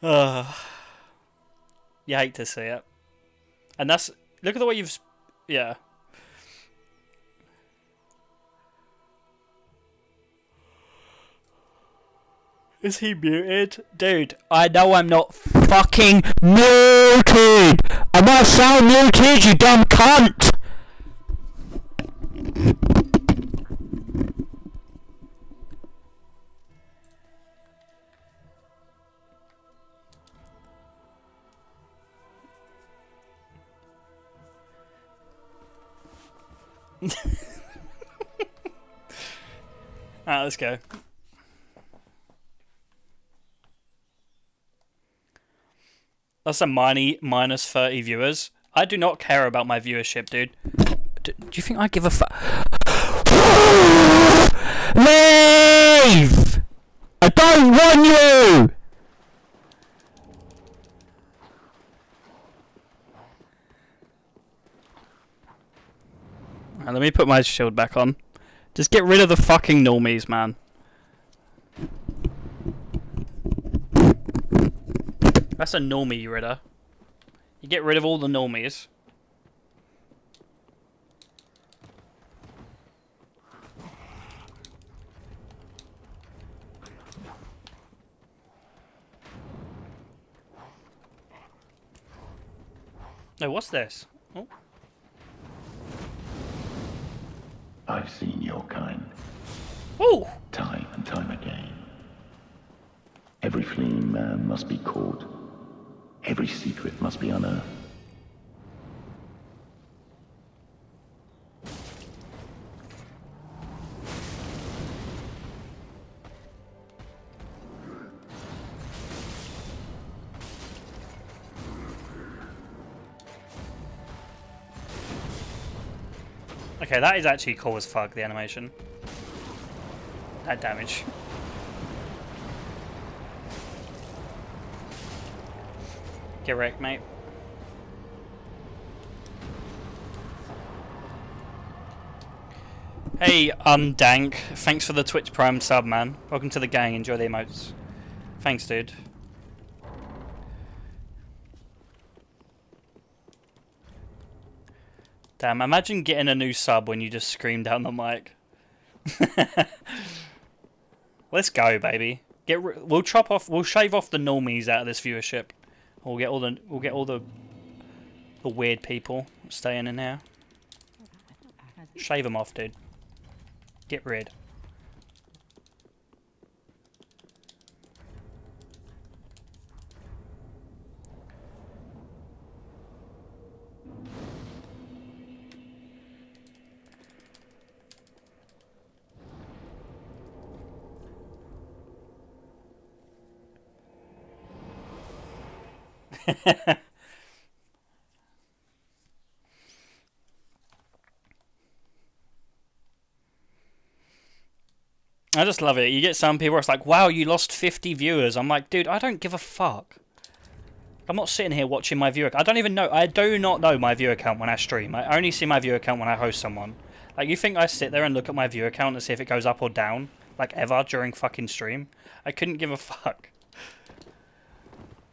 You hate to see it. And that's... Look at the way you've... Yeah. Is he muted? Dude, I know I'm not fucking muted! I'm not so muted, you dumb cunt! Alright, let's go. That's a minus 30 viewers. I do not care about my viewership, dude. Do you think I give a fuck? Leave! I don't want you! Right, let me put my shield back on. Just get rid of the fucking normies, man. That's a normie ridder. You get rid of all the normies. No, what's this? Oh. I've seen your kind. Oh! Time and time again. Every fleeing man must be caught. Every secret must be unearthed. Okay, that is actually cool as fuck, the animation. That damage. Get wrecked, mate. Hey, Dank. Thanks for the Twitch Prime sub, man. Welcome to the gang. Enjoy the emotes. Thanks, dude. Damn, imagine getting a new sub when you just scream down the mic. Let's go, baby. We'll shave off the normies out of this viewership. We'll get all the weird people staying in here. Shave them off, dude. Get rid. I just love it. You get some people, it's like, wow, you lost 50 viewers. I'm like, dude, I don't give a fuck. I'm not sitting here watching my viewer. I don't even know. I do not know my viewer count when I stream. I only see my viewer count when I host someone. Like, you think I sit there and look at my viewer count and see if it goes up or down? Like, ever during fucking stream? I couldn't give a fuck.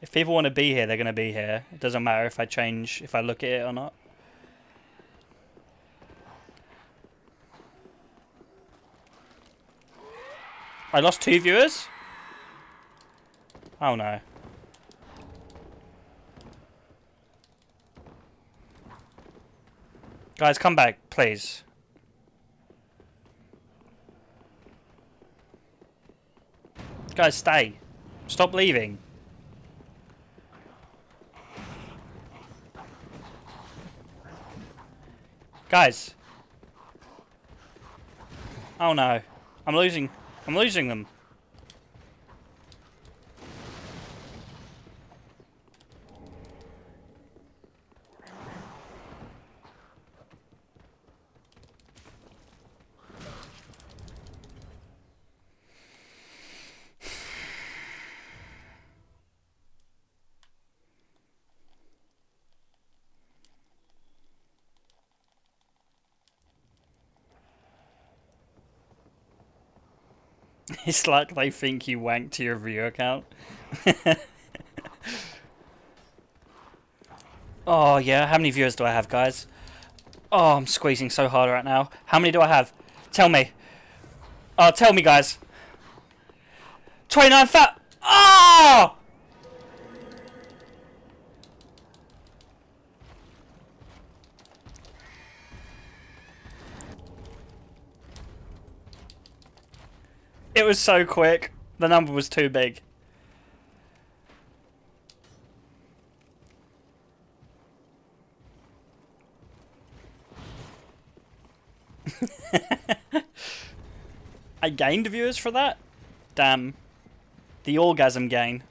If people want to be here, they're going to be here. It doesn't matter if I change, if I look at it or not. I lost 2 viewers? Oh no. Guys, come back, please. Guys, stay. Stop leaving. Guys. Oh no. I'm losing them. It's like they think you wanked to your view account. Oh, yeah. How many viewers do I have, guys? Oh, I'm squeezing so hard right now. How many do I have? Tell me. Oh, tell me, guys. 29 fat. Oh! It was so quick. The number was too big. I gained viewers for that? Damn. The orgasm gain.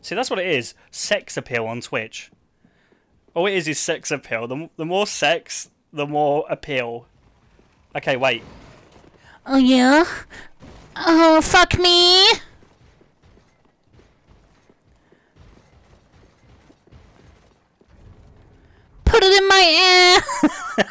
See, that's what it is. Sex appeal on Twitch. All it is sex appeal. The more sex, the more appeal. Okay, wait. Oh yeah? Oh, fuck me! Put it in my ass!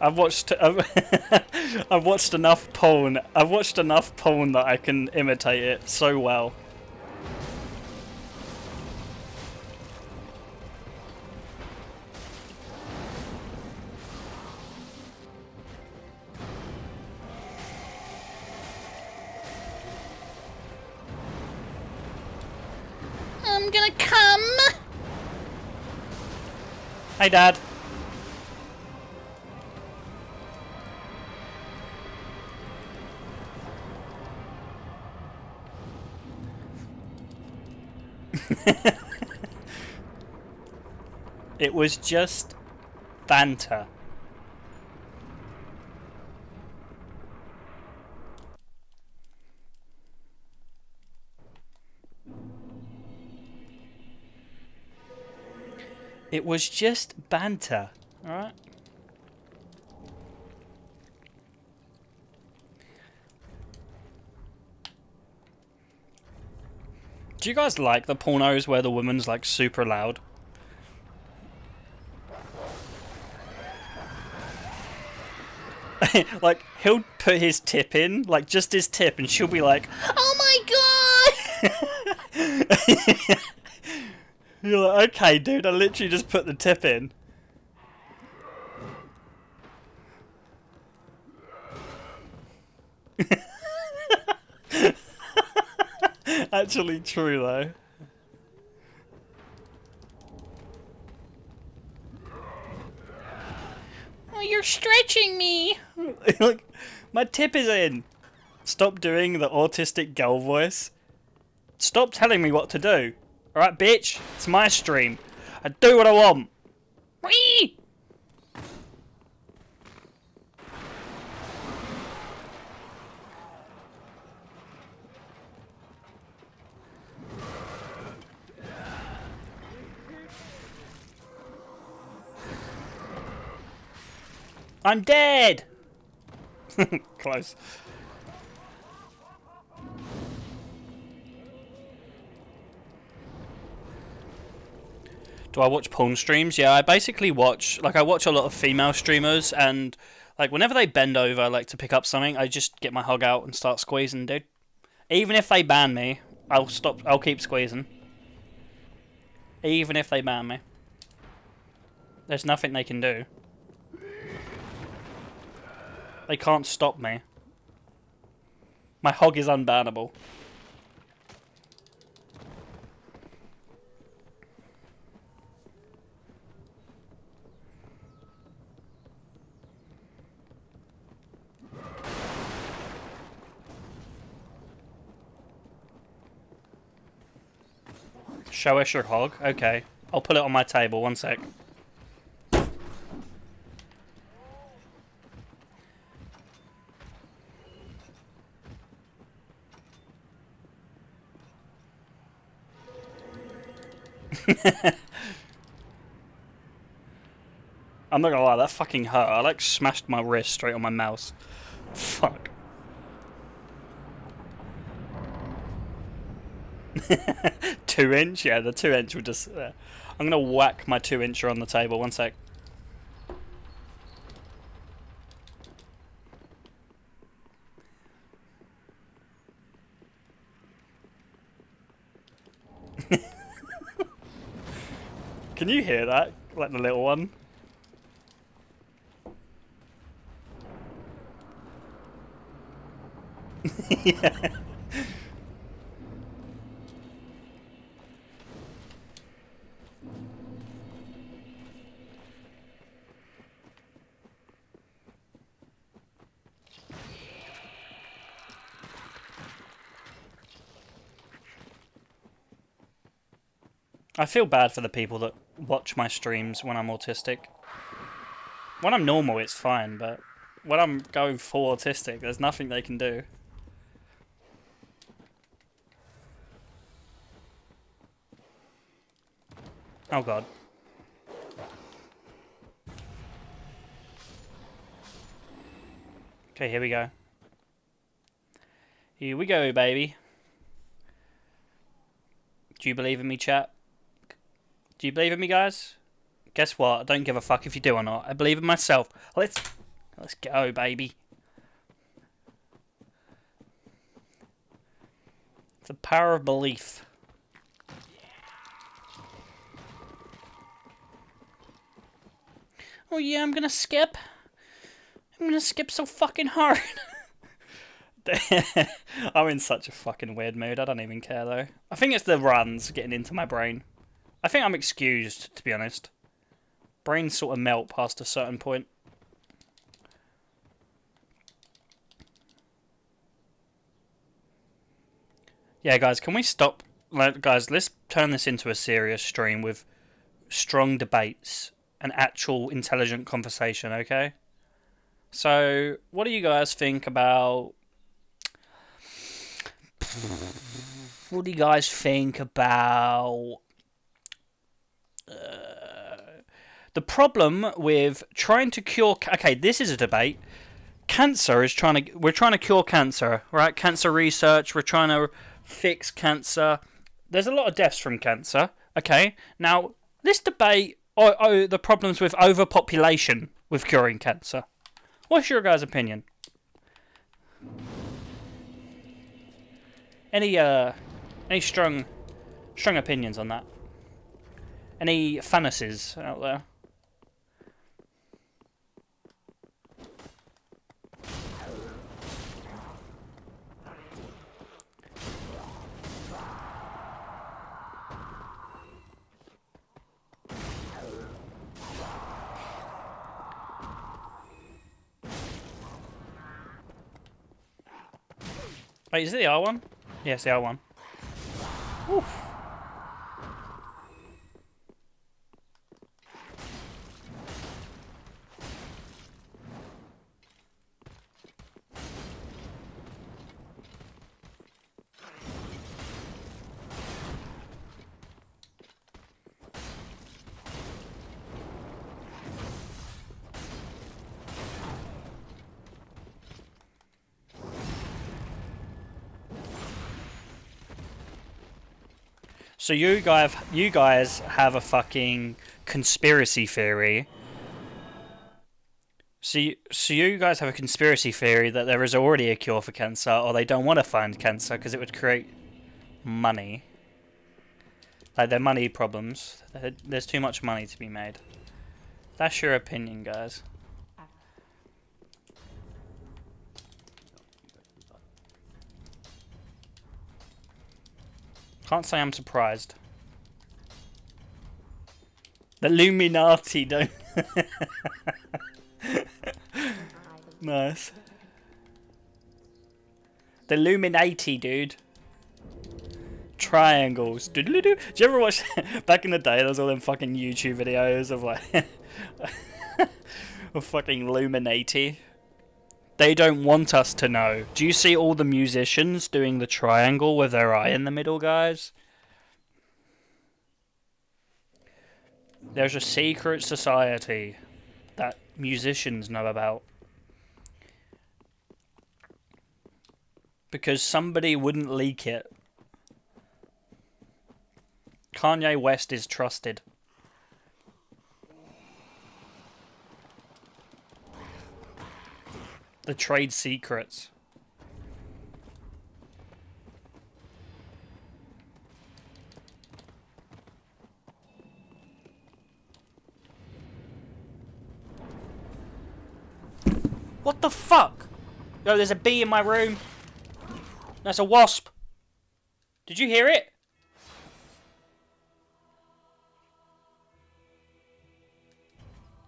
I've watched I've watched enough porn. I've watched enough porn that I can imitate it so well. I'm gonna come! Hey, Dad. It was just banter. It was just banter, alright? Do you guys like the pornos where the woman's like super loud? Like, he'll put his tip in, like just his tip, and she'll be like, Oh my god! you're like, okay dude, I literally just put the tip in. Actually true though. Oh, you're stretching me! Look, my tip is in. Stop doing the autistic girl voice. Stop telling me what to do. Alright, bitch? It's my stream. I do what I want. Whee! I'm dead! Close. Do I watch porn streams? Yeah, I basically watch, like, I watch a lot of female streamers, and, like, whenever they bend over, like, to pick up something, I just get my hog out and start squeezing, dude. Even if they ban me, I'll keep squeezing. Even if they ban me. There's nothing they can do. They can't stop me. My hog is unbannable. Show us your hog? Okay. I'll put it on my table, one sec. I'm not gonna lie, that fucking hurt. I like smashed my wrist straight on my mouse. Fuck. 2-inch? Yeah, the 2-inch will just... I'm going to whack my 2-incher on the table. One sec. Can you hear that? Like the little one? Yeah. I feel bad for the people that watch my streams when I'm autistic. When I'm normal, it's fine, but when I'm going full autistic, there's nothing they can do. Oh god. Okay, here we go. Here we go, baby. Do you believe in me, chat? Do you believe in me, guys? Guess what? I don't give a fuck if you do or not. I believe in myself. Let's go, baby. It's the power of belief. Oh yeah, I'm gonna skip. I'm gonna skip so fucking hard. I'm in such a fucking weird mood. I don't even care though. I think it's the runs getting into my brain. I think I'm excused, to be honest. Brains sort of melt past a certain point. Yeah, guys, can we stop? Like, guys, let's turn this into a serious stream with strong debates and actual intelligent conversation, okay? So, what do you guys think about... What do you guys think about... the problem with trying to cure... Okay, this is a debate. Cancer is trying to... We're trying to cure cancer, right? Cancer research. We're trying to fix cancer. There's a lot of deaths from cancer. Okay, now, this debate... the problems with overpopulation with curing cancer. What's your guys' opinion? Any strong opinions on that? Any fantasies out there? Wait, is it the R1? Yes, the R1. Oof. So you guys have a fucking conspiracy theory. So you guys have a conspiracy theory that there is already a cure for cancer, or they don't want to find cancer because it would create money. Like, they're money problems. There's too much money to be made. That's your opinion, guys. Can't say I'm surprised. The Illuminati don't... Nice. The Illuminati, dude. Triangles. Doodly-doo. Do you ever watch... Back in the day, there was all them fucking YouTube videos of like... of fucking Illuminati. They don't want us to know. Do you see all the musicians doing the triangle with their eye in the middle, guys? There's a secret society that musicians know about. Because somebody wouldn't leak it. Kanye West is trusted. The trade secrets. What the fuck? Yo, there's a bee in my room. That's a wasp. Did you hear it?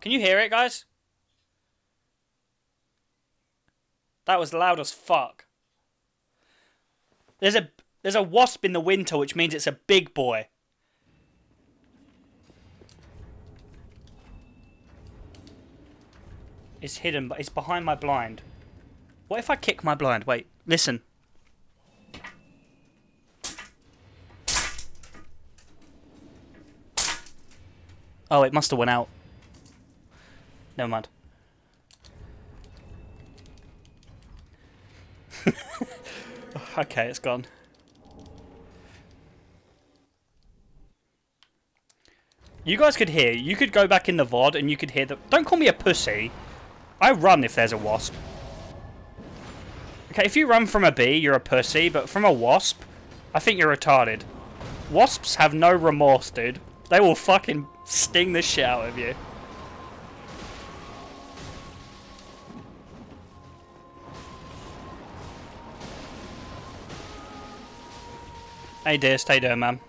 Can you hear it, guys? That was loud as fuck. There's a wasp in the winter, which means it's a big boy. It's hidden, but it's behind my blind. What if I kick my blind? Wait, listen. Oh, it must have went out. Never mind. Okay, it's gone. You guys could hear. You could go back in the VOD and you could hear the... Don't call me a pussy. I run if there's a wasp. Okay, if you run from a bee, you're a pussy. But from a wasp, I think you're retarded. Wasps have no remorse, dude. They will fucking sting the shit out of you. Hey dear, stay there, man.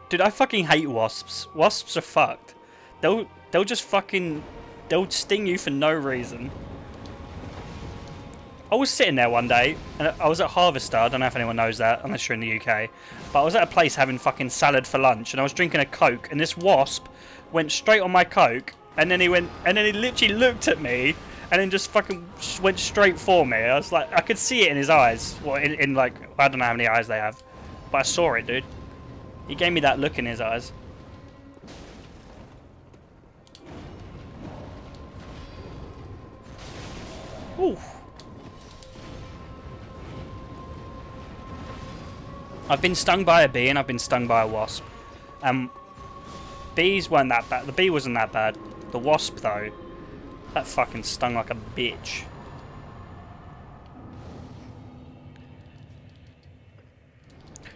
Dude, I fucking hate wasps. Wasps are fucked. They'll just fucking... They'll sting you for no reason. I was sitting there one day, and I was at Harvester. I don't know if anyone knows that, unless you're in the UK. But I was at a place having fucking salad for lunch, and I was drinking a Coke, and this wasp went straight on my Coke, and then he literally looked at me, and then just fucking went straight for me. I was like, I could see it in his eyes. Well, in like, I don't know how many eyes they have, but I saw it, dude. He gave me that look in his eyes. Ooh. I've been stung by a bee and I've been stung by a wasp. Bees weren't that bad. The bee wasn't that bad. The wasp, though, that fucking stung like a bitch.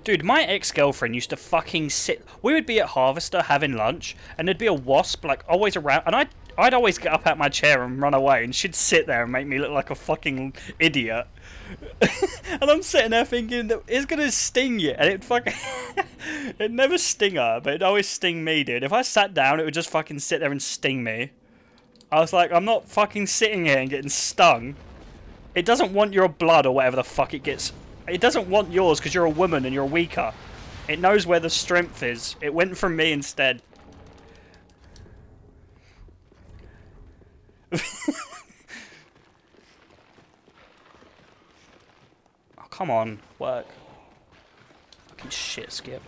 Dude, my ex-girlfriend used to fucking sit... We would be at Harvester having lunch, and there'd be a wasp, like, always around, and I'd always get up out my chair and run away, and she'd sit there and make me look like a fucking idiot. And I'm sitting there thinking that it's gonna sting you, and it fucking... It'd never sting her, but it'd always sting me, dude. If I sat down, it would just fucking sit there and sting me. I was like, I'm not fucking sitting here and getting stung. It doesn't want your blood or whatever the fuck it gets... It doesn't want yours because you're a woman and you're weaker. It knows where the strength is. It went from me instead. Oh, come on. Work. Fucking shit, Skip.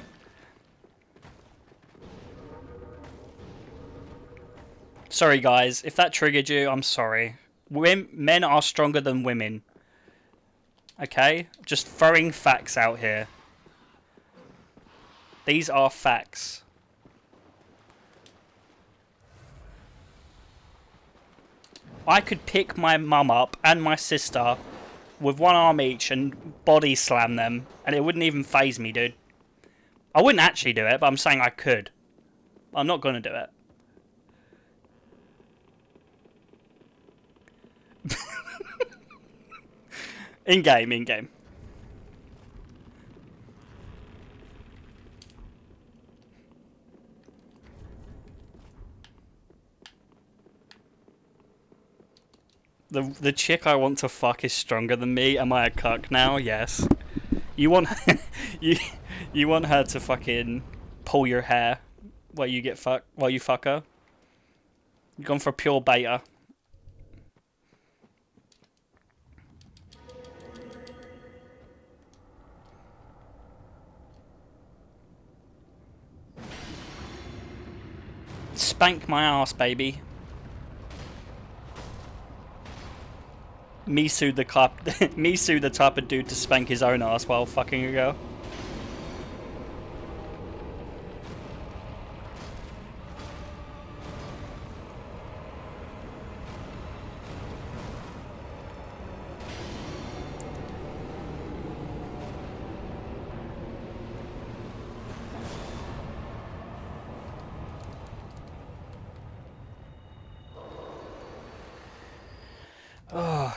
Sorry, guys. If that triggered you, I'm sorry. Men are stronger than women. Okay? Just throwing facts out here. These are facts. I could pick my mum up and my sister with one arm each and body slam them, and it wouldn't even faze me, dude. I wouldn't actually do it, but I'm saying I could. I'm not going to do it. In-game, in-game. The chick I want to fuck is stronger than me. Am I a cuck now? Yes. You want you want her to fucking pull your hair while you get while you fuck her? You're going for pure beta. Spank my ass, baby. Misu the type of dude to spank his own ass while fucking a girl.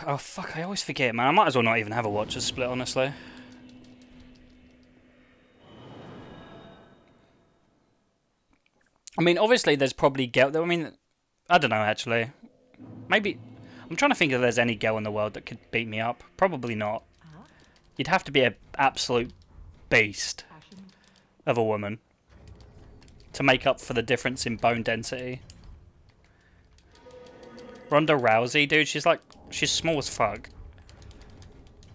Oh fuck, I always forget, man. I might as well not even have a Watchers split, honestly. I mean, obviously there's probably girl. I mean, I don't know actually. Maybe I'm trying to think if there's any girl in the world that could beat me up. Probably not. You'd have to be an absolute beast of a woman to make up for the difference in bone density. Ronda Rousey, dude, she's small as fuck.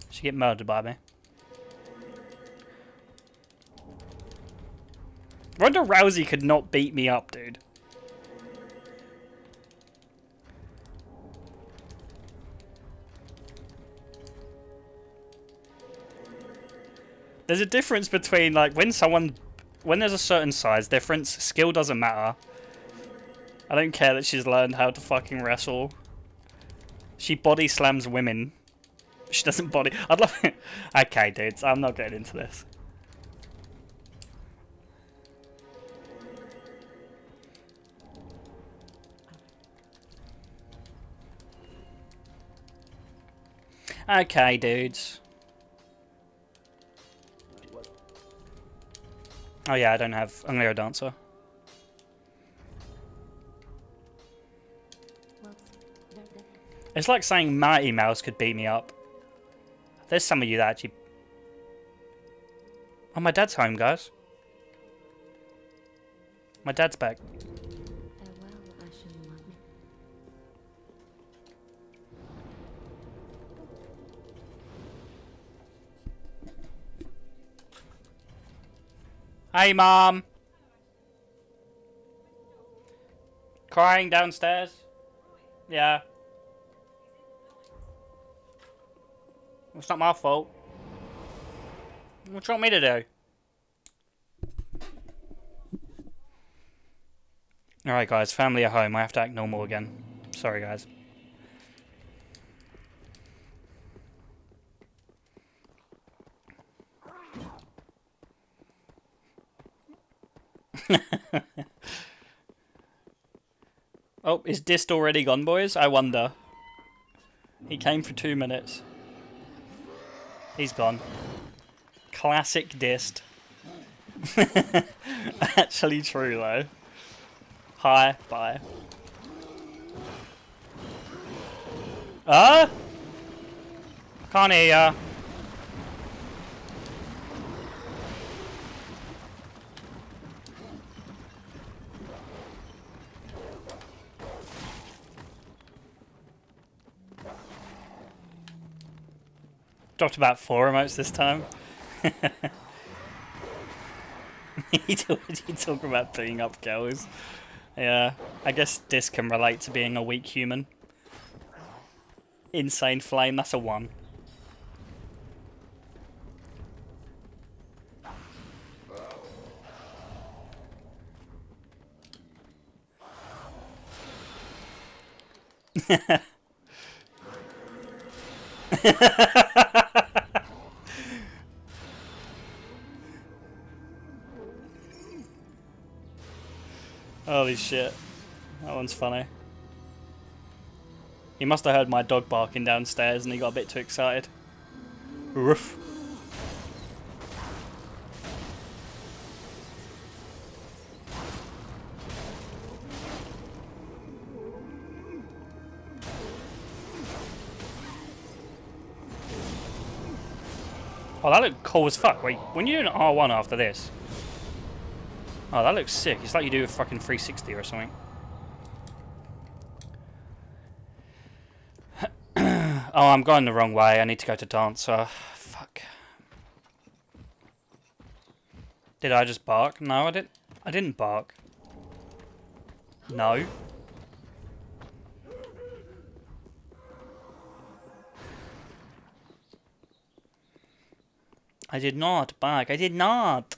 She'd get murdered by me. Ronda Rousey could not beat me up, dude. There's a difference between, like, when there's a certain size difference, skill doesn't matter. I don't care that she's learned how to fucking wrestle. She body slams women. She doesn't body... I'd love it. Okay, dudes, I'm not getting into this. Okay, dudes. Oh yeah, I don't have... I'm gonna go dancer. It's like saying Mighty Mouse could beat me up. There's some of you that actually... Oh, my dad's home, guys. My dad's back. Hey, Mom. Crying downstairs? Yeah. It's not my fault. What do you want me to do? Alright guys, family at home. I have to act normal again. Sorry guys. Oh, is Dist already gone, boys? I wonder. He came for 2 minutes. He's gone. Classic Dist. Actually true, though. Hi, bye. Can't hear ya. Dropped about 4 emotes this time. you talk about beating up girls. Yeah, I guess Dis can relate to being a weak human. Insane Flame, that's a 1. Holy shit. That one's funny. He must have heard my dog barking downstairs and he got a bit too excited. Roof. Oh, that looked cool as fuck. Wait, when you do an R1 after this... Oh, that looks sick. It's like you do a fucking 360 or something. Oh, I'm going the wrong way. I need to go to dancer. Fuck. Did I just bark? No, I didn't. I didn't bark. No. I did not bark. I did not.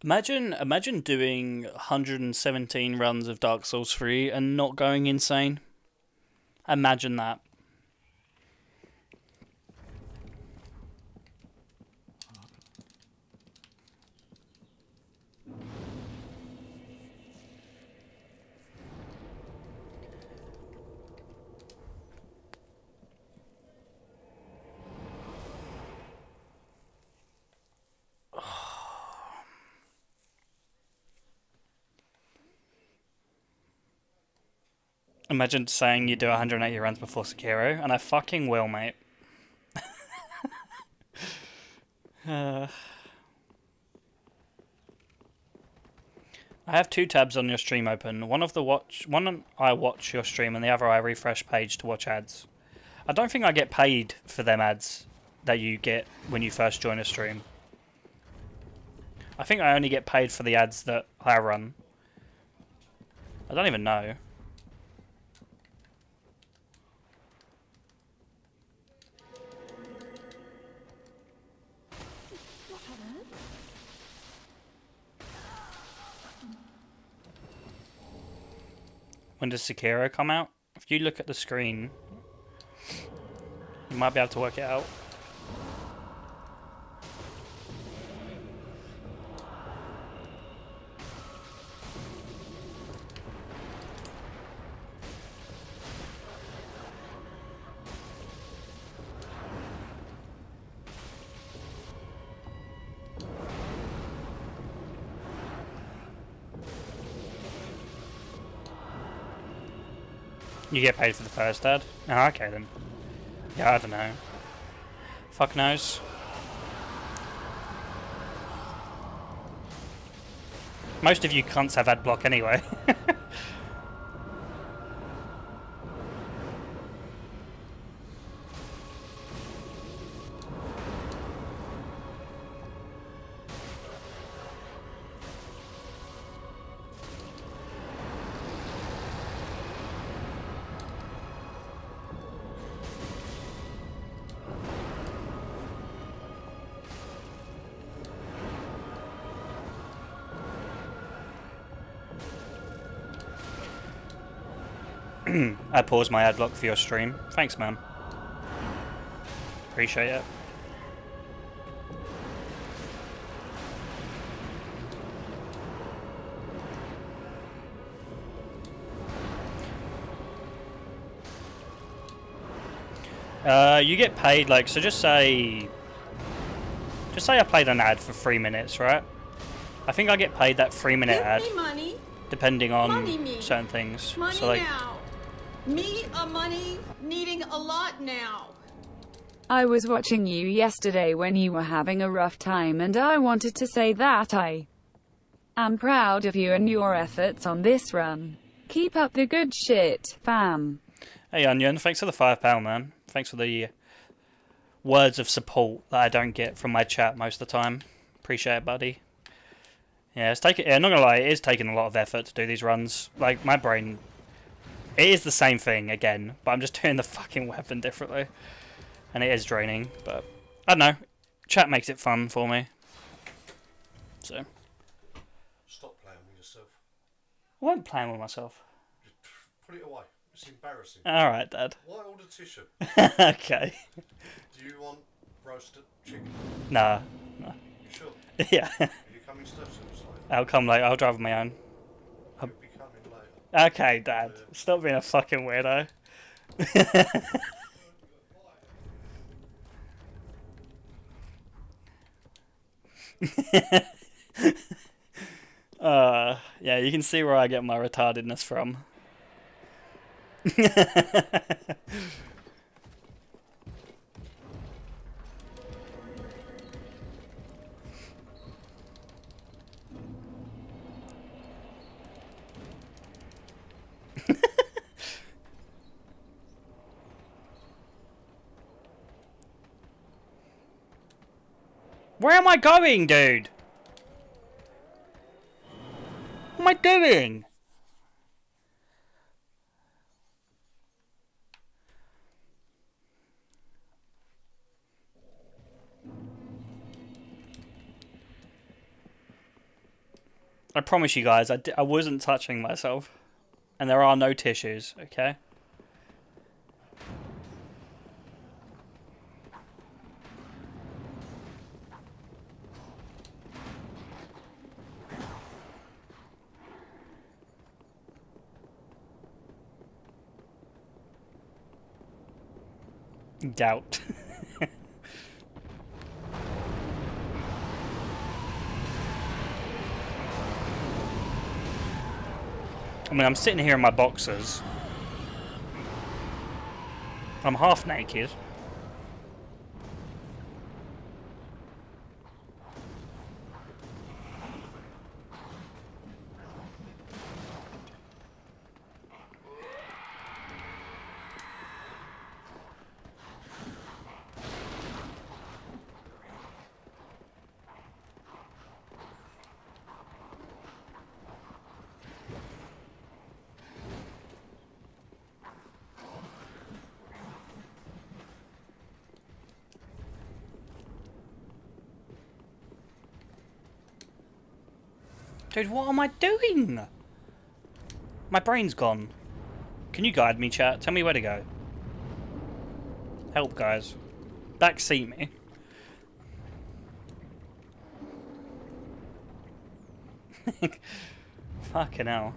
Imagine doing 117 runs of Dark Souls 3 and not going insane. Imagine that. Imagine saying you do 180 runs before Sekiro, and I fucking will, mate. I have two tabs on your stream open. One I watch your stream, and the other I refresh page to watch ads. I don't think I get paid for them ads that you get when you first join a stream. I think I only get paid for the ads that I run. I don't even know. When does Sekiro come out? If you look at the screen, you might be able to work it out. You get paid for the first ad? Oh, okay then. Yeah, I don't know. Fuck knows. Most of you cunts have ad block anyway. I paused my ad block for your stream. Thanks, man. Appreciate it. You get paid, like, so just say I played an ad for 3 minutes, right? I think I get paid that 3-minute ad, money. depending on Money, certain things. Money So like, now. Me a money needing a lot now. I was watching you yesterday when you were having a rough time, and I wanted to say that I am proud of you and your efforts on this run. Keep up the good shit, fam. hey Onion, thanks for the £5, man. Thanks for the words of support that I don't get from my chat most of the time. Appreciate it, buddy. Yeah, I'm not gonna lie, it is taking a lot of effort to do these runs. Like, my brain, it is the same thing again, but I'm just doing the fucking weapon differently. And it is draining, but I don't know. Chat makes it fun for me. So. Stop playing with yourself. I won't playing with myself. Put it away. It's embarrassing. Alright, Dad. Why order tissue? Okay. Do you want roasted chicken? Nah. You sure? Yeah. Are you coming steps in this later? I'll come later. I'll drive on my own. You'll be coming later. Okay, Dad. Stop being a fucking weirdo. Yeah, you can see where I get my retardedness from. Where am I going, dude? What am I doing? I promise you guys, I wasn't touching myself. And there are no tissues, okay? Doubt. I mean, I'm sitting here in my boxers. I'm half naked. Dude, what am I doing? My brain's gone. Can you guide me, chat? Tell me where to go. Help, guys. Backseat me. Fucking hell.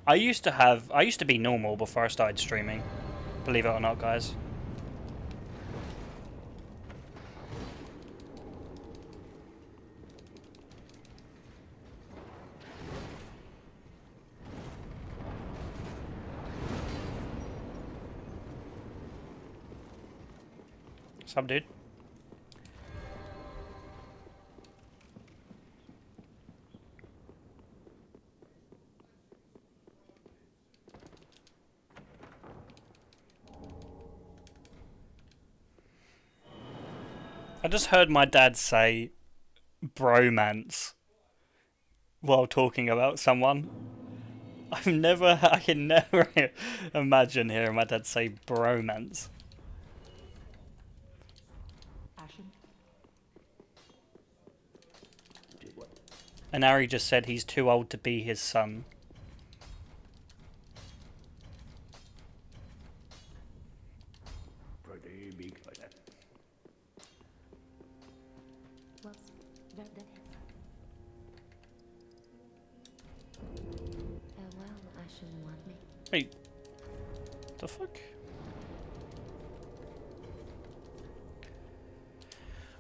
I used to be normal before I started streaming. Believe it or not, guys. Sup, dude? I just heard my dad say bromance while talking about someone. I can never imagine hearing my dad say bromance. And Ari just said he's too old to be his son. Pretty big like that. Wasp, grab that head. Well, I shouldn't want me. Wait. The fuck?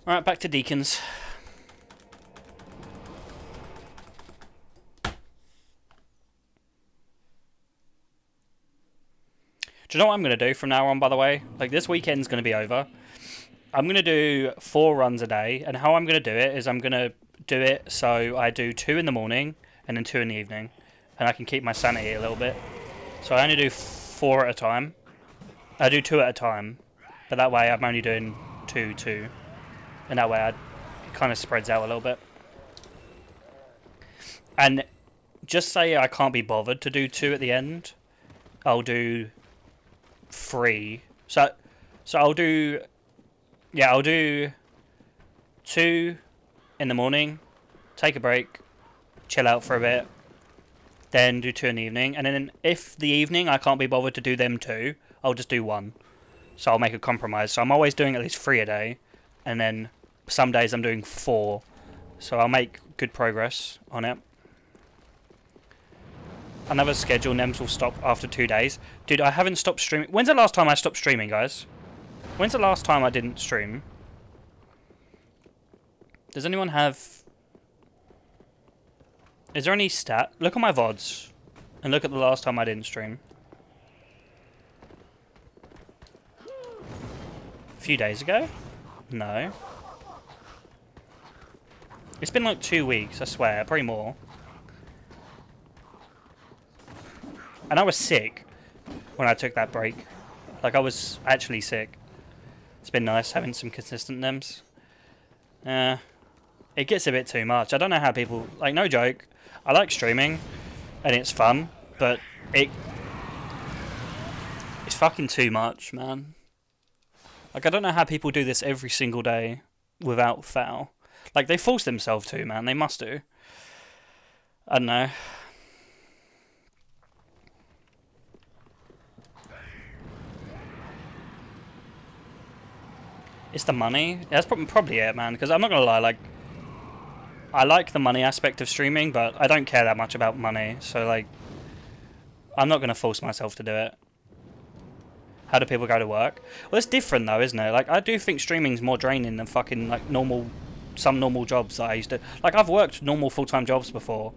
Alright, back to Deacons. Do you know what I'm going to do from now on, by the way? Like, this weekend's going to be over. I'm going to do 4 runs a day, and how I'm going to do it is I'm going to do it so I do 2 in the morning and then 2 in the evening, and I can keep my sanity a little bit. So I only do 4 at a time. I do 2 at a time, but that way I'm only doing 2, and that way it kind of spreads out a little bit. And just say I can't be bothered to do 2 at the end, I'll do 3. So I'll do 2 in the morning, take a break, chill out for a bit, then do 2 in the evening, and then if the evening I can't be bothered to do them 2, I'll just do 1. So I'll make a compromise. So I'm always doing at least 3 a day, and then some days I'm doing 4. So I'll make good progress on it. Another schedule, NEMS will stop after 2 days. Dude, I haven't stopped streaming. When's the last time I stopped streaming, guys? When's the last time I didn't stream? Does anyone have... Is there any stat? Look at my VODs. And look at the last time I didn't stream. A few days ago? No. It's been like 2 weeks, I swear. Probably more. And I was sick when I took that break. Like, I was actually sick. It's been nice having some consistent NEMS. It gets a bit too much. I don't know how people... Like, no joke. I like streaming, and it's fun, but fucking too much, man. Like, I don't know how people do this every single day without fail. Like, they force themselves to, man. They must do. I don't know. It's the money. That's probably it, man. Because I'm not gonna lie, like, I like the money aspect of streaming, but I don't care that much about money. So, like, I'm not gonna force myself to do it. How do people go to work? Well, it's different though, isn't it? Like, I do think streaming's more draining than fucking like some normal jobs that I used to. Like, I've worked normal full-time jobs before,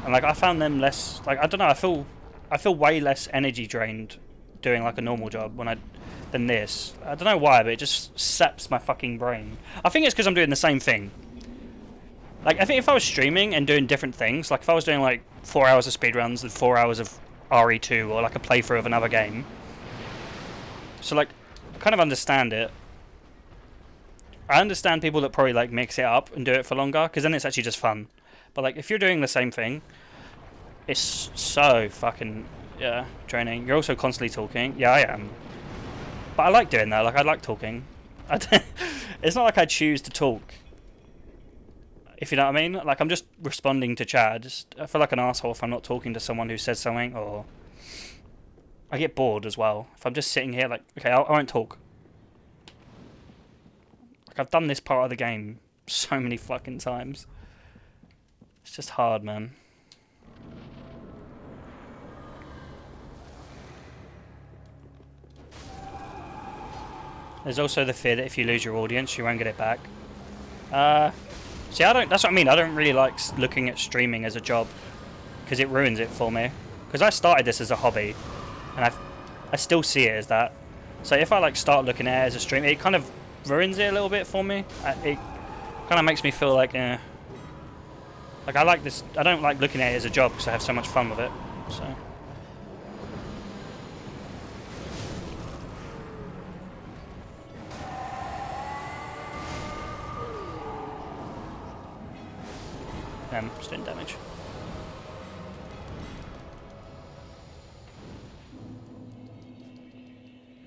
and like I found them less. Like, I don't know. I feel way less energy drained doing like a normal job than this. I don't know why, but it just saps my fucking brain. I think it's because I'm doing the same thing. Like, I think if I was streaming and doing different things, like if I was doing like 4 hours of speedruns and 4 hours of RE2 or like a playthrough of another game. So, like, I kind of understand it. I understand people that probably, like, mix it up and do it for longer, because then it's actually just fun. But, like, if you're doing the same thing, it's so fucking, yeah, draining. You're also constantly talking. Yeah, I am. But I like doing that. Like, I like talking. It's not like I choose to talk. If you know what I mean? Like, I'm just responding to chat. I feel like an asshole if I'm not talking to someone who says something, or... I get bored as well. If I'm just sitting here, like, okay, I won't talk. Like, I've done this part of the game so many fucking times. It's just hard, man. There's also the fear that if you lose your audience, you won't get it back. See, that's what I mean. I don't really like looking at streaming as a job, because it ruins it for me. Because I started this as a hobby. And I still see it as that. So if I like start looking at it as a stream, it kind of ruins it a little bit for me. It kind of makes me feel like, like I like this. I don't like looking at it as a job because I have so much fun with it. So. Just doing damage.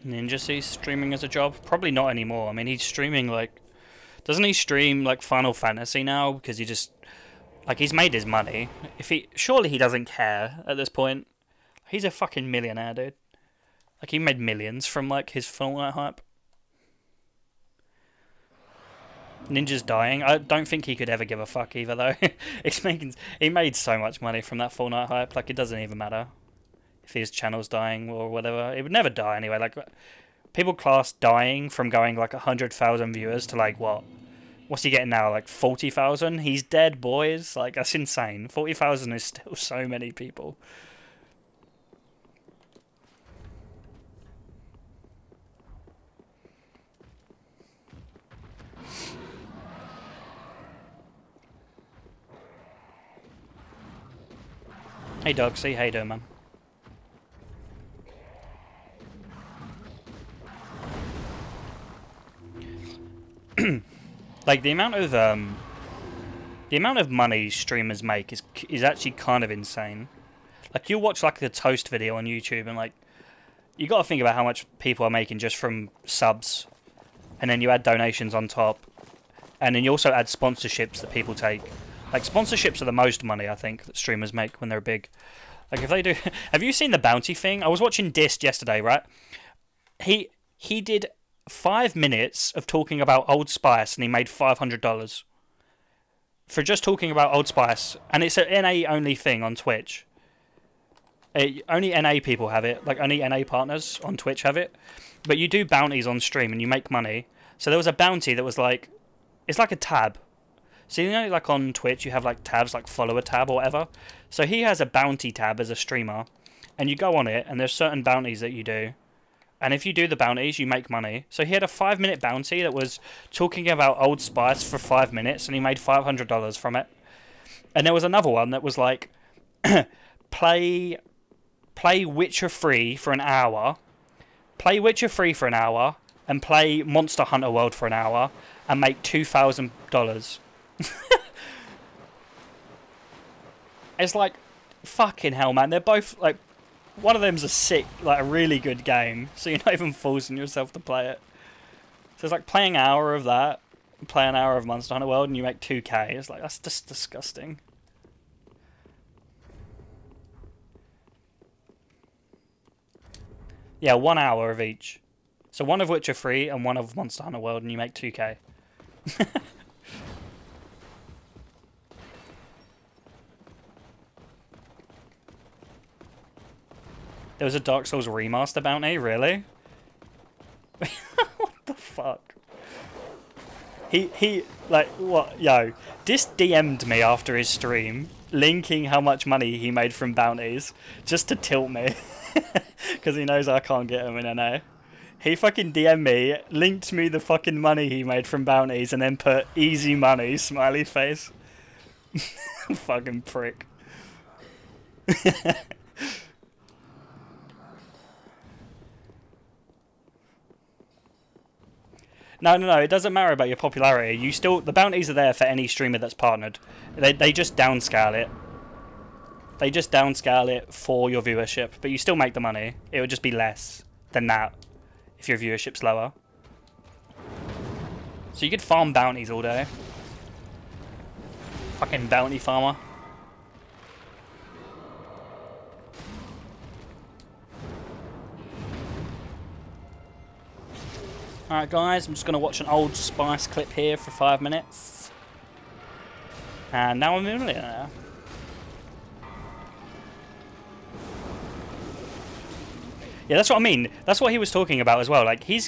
Ninja sees streaming as a job? Probably not anymore. I mean, he's streaming like... Doesn't he stream like Final Fantasy now? Because he just... Like, he's made his money. Surely he doesn't care at this point. He's a fucking millionaire, dude. Like, he made millions from like his Fortnite hype. Ninja's dying. I don't think he could ever give a fuck either, though. He made so much money from that Fortnite hype. Like, it doesn't even matter if his channel's dying or whatever. It would never die anyway. Like, people class dying from going like 100,000 viewers to like what? What's he getting now? Like 40,000? He's dead, boys. Like, that's insane. 40,000 is still so many people. Hey, Dogsy. How you doing, man? Like, the amount of money streamers make is actually kind of insane. Like, you watch like a toast video on YouTube and like, you got to think about how much people are making just from subs, and then you add donations on top, and then you also add sponsorships that people take. Like, sponsorships are the most money I think that streamers make when they're big. Like, if they do, have you seen the bounty thing? I was watching Dist yesterday, right? He did 5 minutes of talking about Old Spice and he made $500 for just talking about Old Spice, and it's an NA only thing on Twitch. Only NA people have it, like only NA partners on Twitch have it. But you do bounties on stream and you make money. So there was a bounty that was like, it's like a tab. So you know, like on Twitch you have like tabs, like follower tab or whatever. So he has a bounty tab as a streamer, and you go on it and there's certain bounties that you do. And if you do the bounties, you make money. So he had a 5-minute bounty that was talking about Old Spice for 5 minutes, and he made $500 from it. And there was another one that was like, play Witcher 3 for an hour, play Witcher 3 for an hour, and play Monster Hunter World for an hour, and make $2,000. It's like, fucking hell, man. They're both like, One of them's a sick, like a really good game, so you're not even forcing yourself to play it. So it's like play an hour of that, play an hour of Monster Hunter World, and you make 2k. It's like, that's just disgusting. Yeah, 1 hour of each. So one of which are free, and one of Monster Hunter World, and you make 2k. There was a Dark Souls remaster bounty, really? What the fuck? He, like, what? Yo, Dis DM'd me after his stream, linking how much money he made from bounties, just to tilt me. Because he knows I can't get him in NA. He fucking DM'd me, linked me the fucking money he made from bounties, and then put easy money, smiley face. Fucking prick. No, it doesn't matter about your popularity. You still, the bounties are there for any streamer that's partnered. They just downscale it. They just downscale it for your viewership, but you still make the money. It would just be less than that if your viewership's lower. So you could farm bounties all day. Fucking bounty farmer. Alright guys, I'm just going to watch an Old Spice clip here for 5 minutes. And now I'm a millionaire. Yeah, that's what I mean. That's what he was talking about as well. Like, he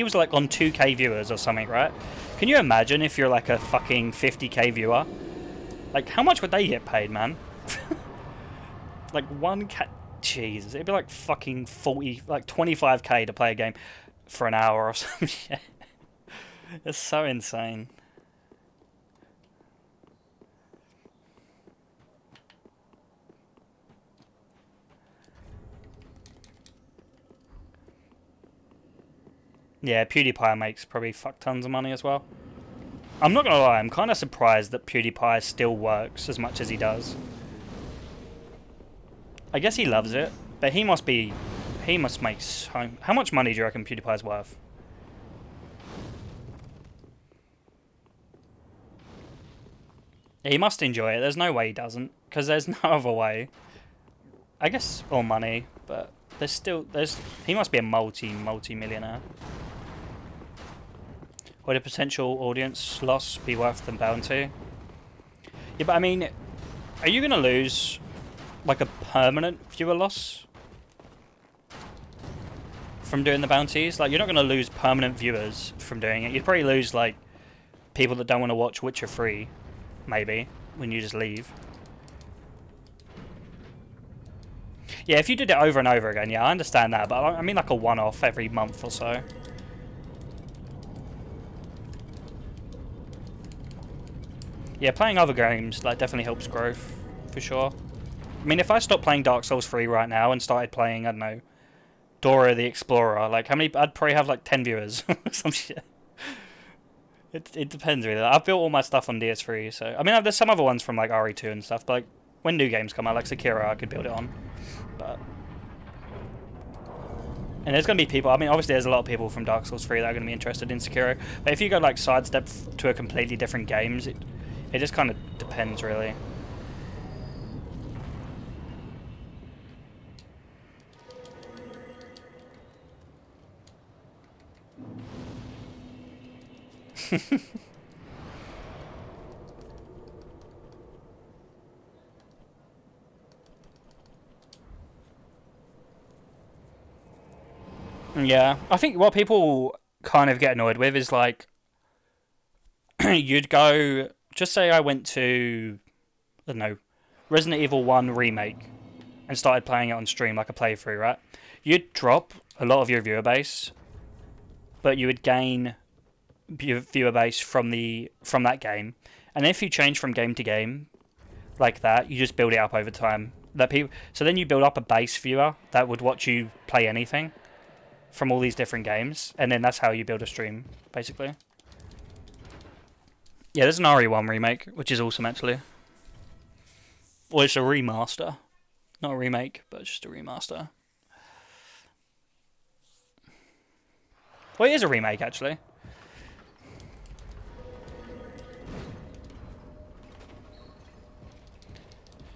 was like on 2k viewers or something, right? Can you imagine if you're like a fucking 50k viewer? Like, how much would they get paid, man? Like 1k, Jesus, it'd be like fucking 40, like 25k to play a game for an hour or some shit. It's so insane. Yeah, PewDiePie makes probably fuck tons of money as well. I'm not gonna lie, I'm kind of surprised that PewDiePie still works as much as he does. I guess he loves it, but he must make so... How much money do you reckon PewDiePie's worth? Yeah, he must enjoy it. There's no way he doesn't, because there's no other way. I guess all money, but he must be a multi-millionaire. Would a potential audience loss be worth the bounty? Yeah, but I mean, are you gonna lose like a permanent viewer loss from doing the bounties? Like, you're not gonna lose permanent viewers from doing it. You'd probably lose like people that don't want to watch Witcher 3, maybe, when you just leave. Yeah, if you did it over and over again, yeah, I understand that, but I mean like a one-off every month or so. Yeah, playing other games like definitely helps growth, for sure. I mean, if I stopped playing Dark Souls 3 right now and started playing, I don't know, Dora the Explorer, like how many? I'd probably have like 10 viewers, some shit. It depends really. I've built all my stuff on DS3, so I mean, there's some other ones from like RE2 and stuff, but like when new games come out, like Sekiro, I could build it on. But and there's gonna be people. I mean, obviously, there's a lot of people from Dark Souls 3 that are gonna be interested in Sekiro. But if you go like sidestep to a completely different games, it just kind of depends, really. Yeah, I think what people kind of get annoyed with is like, you'd go, just say I went to, I don't know, Resident Evil 1 Remake and started playing it on stream, like a playthrough, right? You'd drop a lot of your viewer base, but you would gain viewer base from that game. And if you change from game to game like that, you just build it up over time. So then you build up a base viewer that would watch you play anything from all these different games, and then that's how you build a stream, basically. Yeah, there's an RE1 remake, which is awesome, actually. Or it's a remaster. Not a remake, but just a remaster. Well, it is a remake, actually.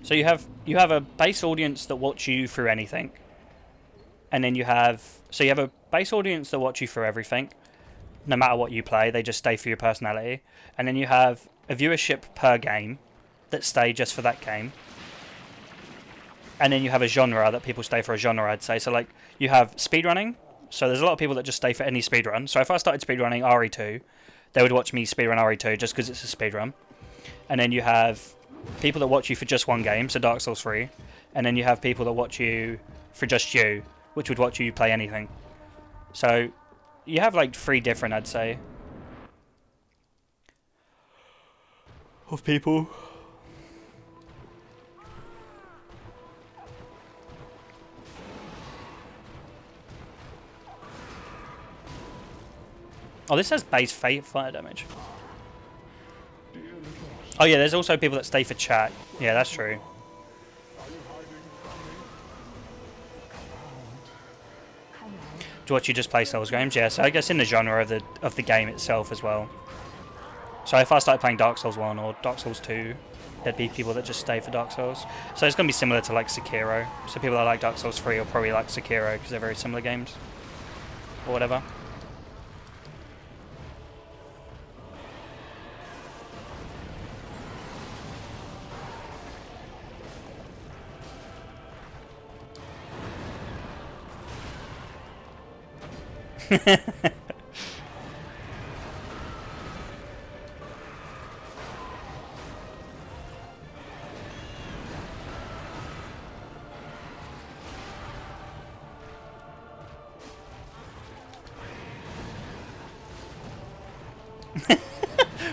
So you have a base audience that watch you through anything, and then you have a base audience that watch you through everything, no matter what you play. They just stay for your personality, and then you have a viewership per game that stay just for that game, and then you have a genre that people stay for a genre. I'd say so. Like you have speedrunning. So there's a lot of people that just stay for any speedrun. So if I started speedrunning RE2, they would watch me speedrun RE2 just because it's a speedrun. And then you have people that watch you for just one game, so Dark Souls 3. And then you have people that watch you for just you, which would watch you play anything. So you have like 3 different, I'd say, of people. Oh, this has base fire damage. Oh yeah, there's also people that stay for chat. Yeah, that's true. To watch you just play Souls games, yeah. So I guess in the genre of the game itself as well. So if I started playing Dark Souls 1 or Dark Souls 2, there'd be people that just stay for Dark Souls. So it's gonna be similar to like Sekiro. So people that like Dark Souls 3 will probably like Sekiro because they're very similar games, or whatever.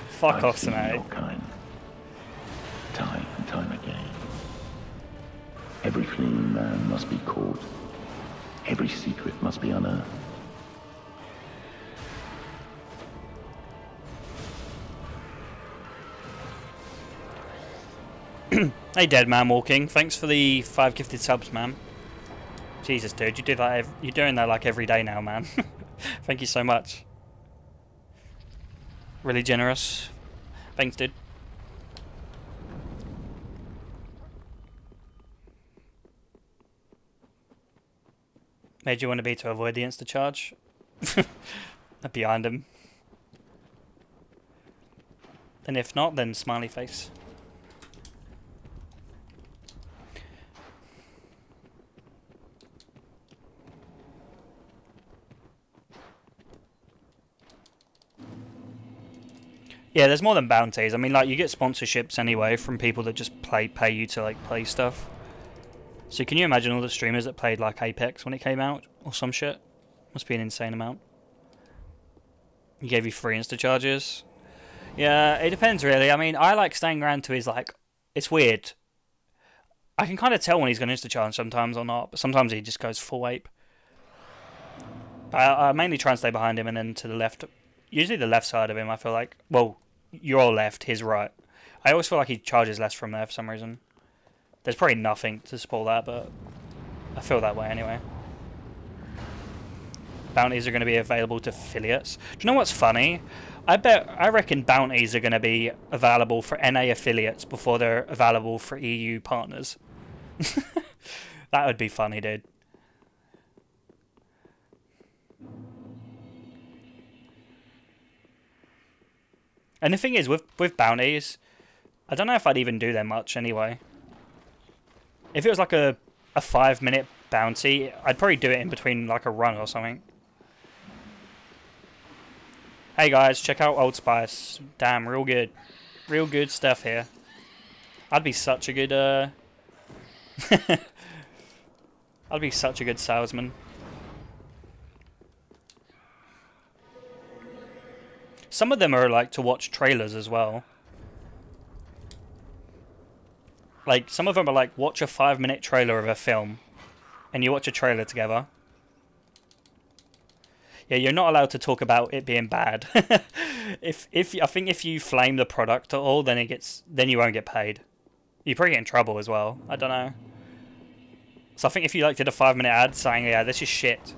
Fuck off, Sanae. Time and time again. Every fleeing man must be caught. Every secret must be unearthed. Hey, Dead Man Walking. Thanks for the 5 gifted subs, man. Jesus, dude, you do that. You're doing that like every day now, man. Thank you so much. Really generous. Thanks, dude. Made you want to be to avoid the insta charge? Behind him. And if not, then smiley face. Yeah, there's more than bounties. I mean, like, you get sponsorships anyway from people that just pay you to, like, play stuff. So can you imagine all the streamers that played, like, Apex when it came out? Or some shit? Must be an insane amount. He gave you free insta charges. Yeah, it depends, really. I mean, I like staying around to his, like... It's weird. I can kind of tell when he's going to insta charge sometimes or not. But sometimes he just goes full ape. I mainly try and stay behind him and then to the left. Usually the left side of him, I feel like... Well... Your left, his right. I always feel like he charges less from there for some reason. There's probably nothing to support that, but I feel that way anyway. Bounties are going to be available to affiliates. Do you know what's funny? I reckon bounties are going to be available for NA affiliates before they're available for EU partners. That would be funny, dude. And the thing is, with bounties, I don't know if I'd even do them much anyway. If it was like a 5-minute bounty, I'd probably do it in between like a run or something. Hey guys, check out Old Spice. Damn, real good. Real good stuff here. I'd be such a good, I'd be such a good salesman. Some of them are like to watch trailers as well. Like, some of them are like, watch a 5-minute trailer of a film. And you watch a trailer together. Yeah, you're not allowed to talk about it being bad. I think if you flame the product at all, then you won't get paid. You probably get in trouble as well. I don't know. So I think if you like did a 5-minute ad saying, yeah, this is shit.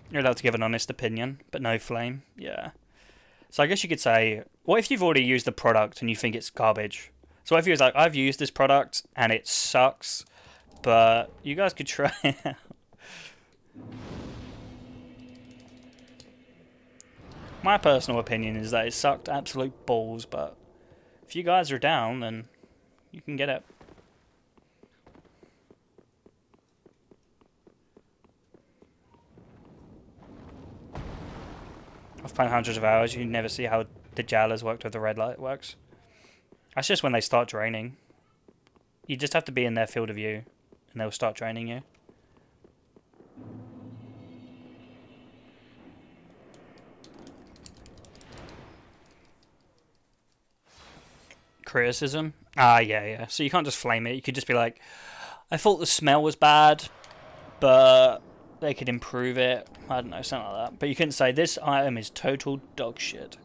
You're allowed to give an honest opinion, but no flame. Yeah. So I guess you could say, what if you've already used the product and you think it's garbage? So what if you was like, I've used this product and it sucks, but you guys could try it out. My personal opinion is that it sucked absolute balls, but if you guys are down, then you can get it. I've played hundreds of hours, you never see how the jailers worked with the red light works. That's just when they start draining. You just have to be in their field of view, and they'll start draining you. Criticism? Ah, yeah. So you can't just flame it. You could just be like, I thought the smell was bad, but they could improve it. I don't know, something like that. But you couldn't say, this item is total dog shit.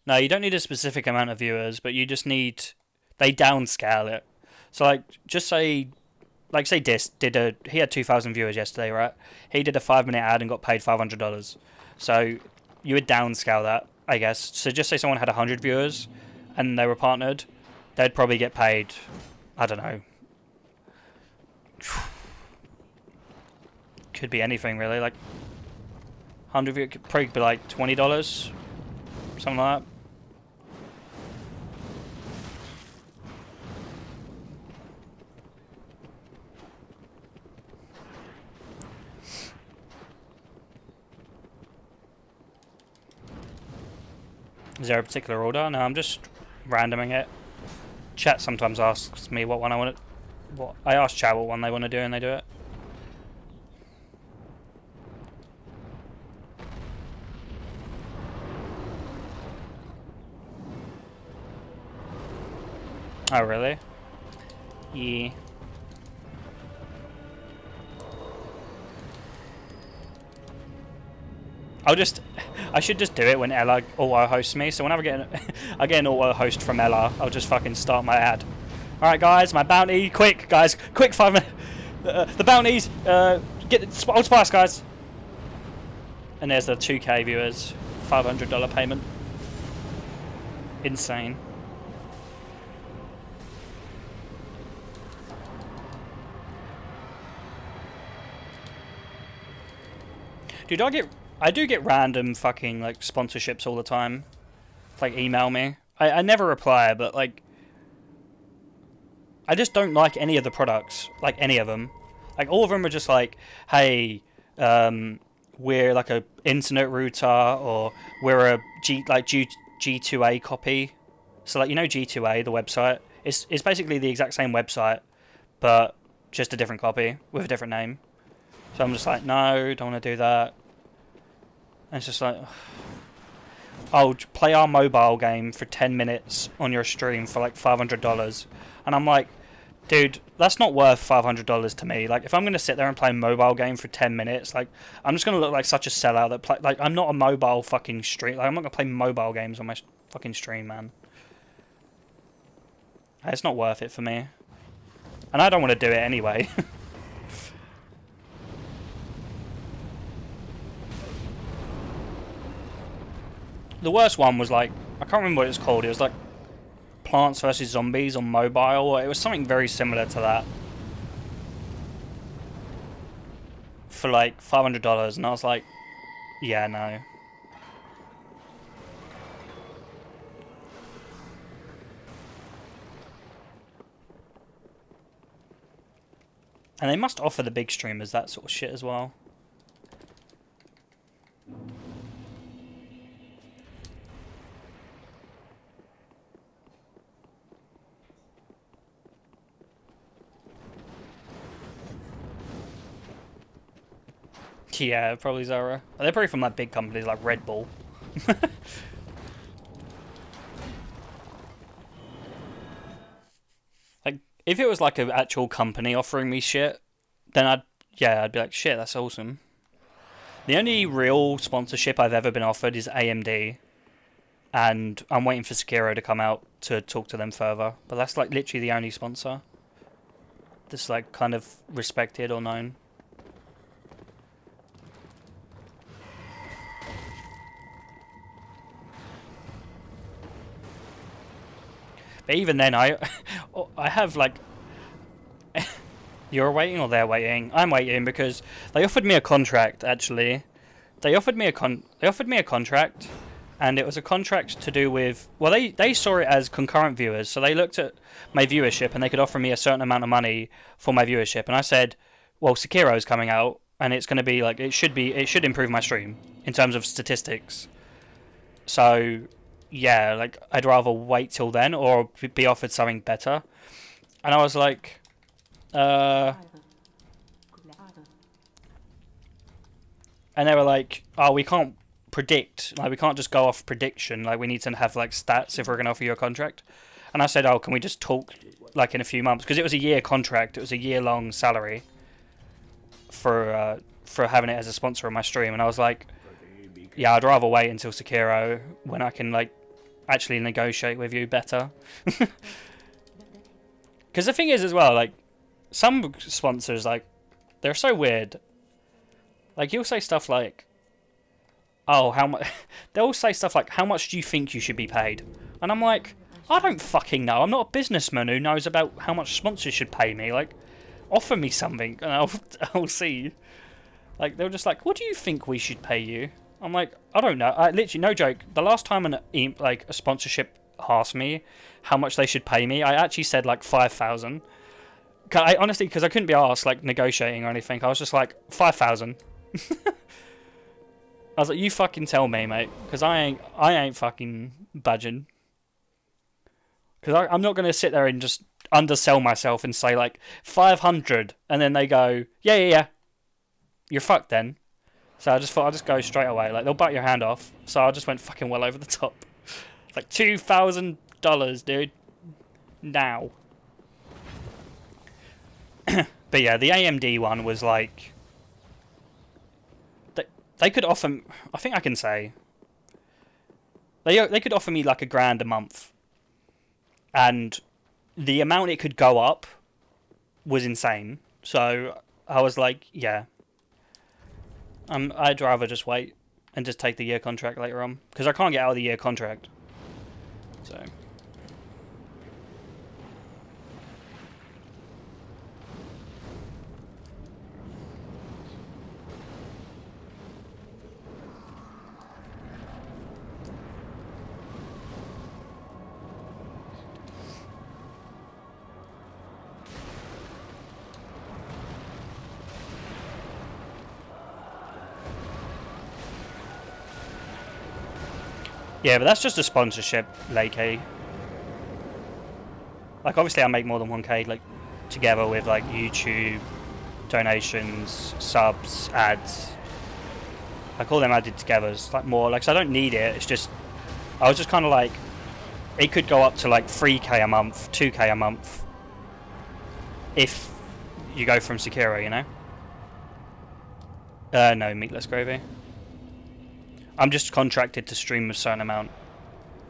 No, you don't need a specific amount of viewers, but you just need... They downscale it. So, like, just say... Like, say Dis did a... He had 2,000 viewers yesterday, right? He did a 5-minute ad and got paid $500. So, you would downscale that, I guess. So, just say someone had 100 viewers and they were partnered. They'd probably get paid... I don't know. Could be anything, really. Like, 100 viewers could probably be like $20. Something like that. Is there a particular order? No, I'm just randoming it. Chat sometimes asks me what one I want to... What I ask chat what one they want to do and they do it. Oh, really? Yeah. I should just do it when Ella auto hosts me. So whenever I get an auto host from Ella, I'll just fucking start my ad. All right, guys, my bounty, quick, guys, quick 5 minutes. The bounties, get old spice, guys. And there's the 2K viewers, $500 payment. Insane. Dude, I do get random fucking, like, sponsorships all the time. Like, email me. I never reply, but, like... I just don't like any of the products. Like, any of them. Like, all of them are just like, hey, we're, like, a internet router, or we're a G2A copy. So, like, you know G2A, the website? It's basically the exact same website, but just a different copy with a different name. So I'm just like, no, don't want to do that. And it's just like, oh, play our mobile game for 10 minutes on your stream for like $500. And I'm like, dude, that's not worth $500 to me. Like, if I'm going to sit there and play a mobile game for 10 minutes, like, I'm just going to look like such a sellout that play, like, I'm not a mobile fucking stream. Like, I'm not going to play mobile games on my fucking stream, man. It's not worth it for me. And I don't want to do it anyway. The worst one was like, I can't remember what it was called. It was like Plants vs Zombies on mobile. It was something very similar to that. For like $500, and I was like, yeah, no. And they must offer the big streamers that sort of shit as well. Yeah, probably Zara. They're probably from like big companies like Red Bull. Like, if it was like an actual company offering me shit, then I'd be like, shit, that's awesome. The only real sponsorship I've ever been offered is AMD, and I'm waiting for Sekiro to come out to talk to them further. But that's like literally the only sponsor that's like kind of respected or known. But even then, I have like... You're waiting or they're waiting? I'm waiting because they offered me a contract, actually. They offered me a contract, and it was a contract to do with... Well, they saw it as concurrent viewers, so they looked at my viewership and they could offer me a certain amount of money for my viewership. And I said, well, Sekiro's coming out, and it's going to be like... It should improve my stream in terms of statistics. So... yeah, like, I'd rather wait till then or be offered something better. And I was like, and they were like, oh, we can't predict, like, we can't just go off prediction, like, we need to have, like, stats if we're going to offer you a contract. And I said, oh, can we just talk, like, in a few months? Because it was a year contract, it was a year-long salary for having it as a sponsor of my stream. And I was like, yeah, I'd rather wait until Sekiro when I can, like, actually negotiate with you better. Because the thing is as well, like, some sponsors, like, they're so weird. Like, you'll say stuff like, oh, how much... They'll say stuff like, how much do you think you should be paid? And I'm like, I don't fucking know. I'm not a businessman who knows about how much sponsors should pay me. Like, offer me something and I'll see. Like, they're just like, what do you think we should pay you? I'm like, I don't know. Literally, no joke. The last time a sponsorship asked me how much they should pay me, I actually said like 5,000. I honestly, because I couldn't be asked like negotiating or anything. I was just like 5,000. I was like, you fucking tell me, mate, because I ain't fucking budging. Because I'm not gonna sit there and just undersell myself and say like 500, and then they go, yeah, you're fucked then. So I just thought I'd just go straight away. Like, they'll bite your hand off. So I just went fucking well over the top. It's like $2,000, dude. Now. But yeah, the AMD one was like... They could offer... I think I can say... They could offer me like $1,000 a month. And the amount it could go up was insane. So I was like, yeah. I'd rather just wait and just take the year contract later on, because I can't get out of the year contract. So. Yeah, but that's just a sponsorship, Lakey. Like, obviously I make more than 1k, like, together with, like, YouTube, donations, subs, ads. Like, all them added together is, like, more, like, so I don't need it, it's just, I was just kind of like, it could go up to, like, 3k a month, 2k a month, if you go from Sekiro, you know? No, meatless gravy. I'm just contracted to stream a certain amount,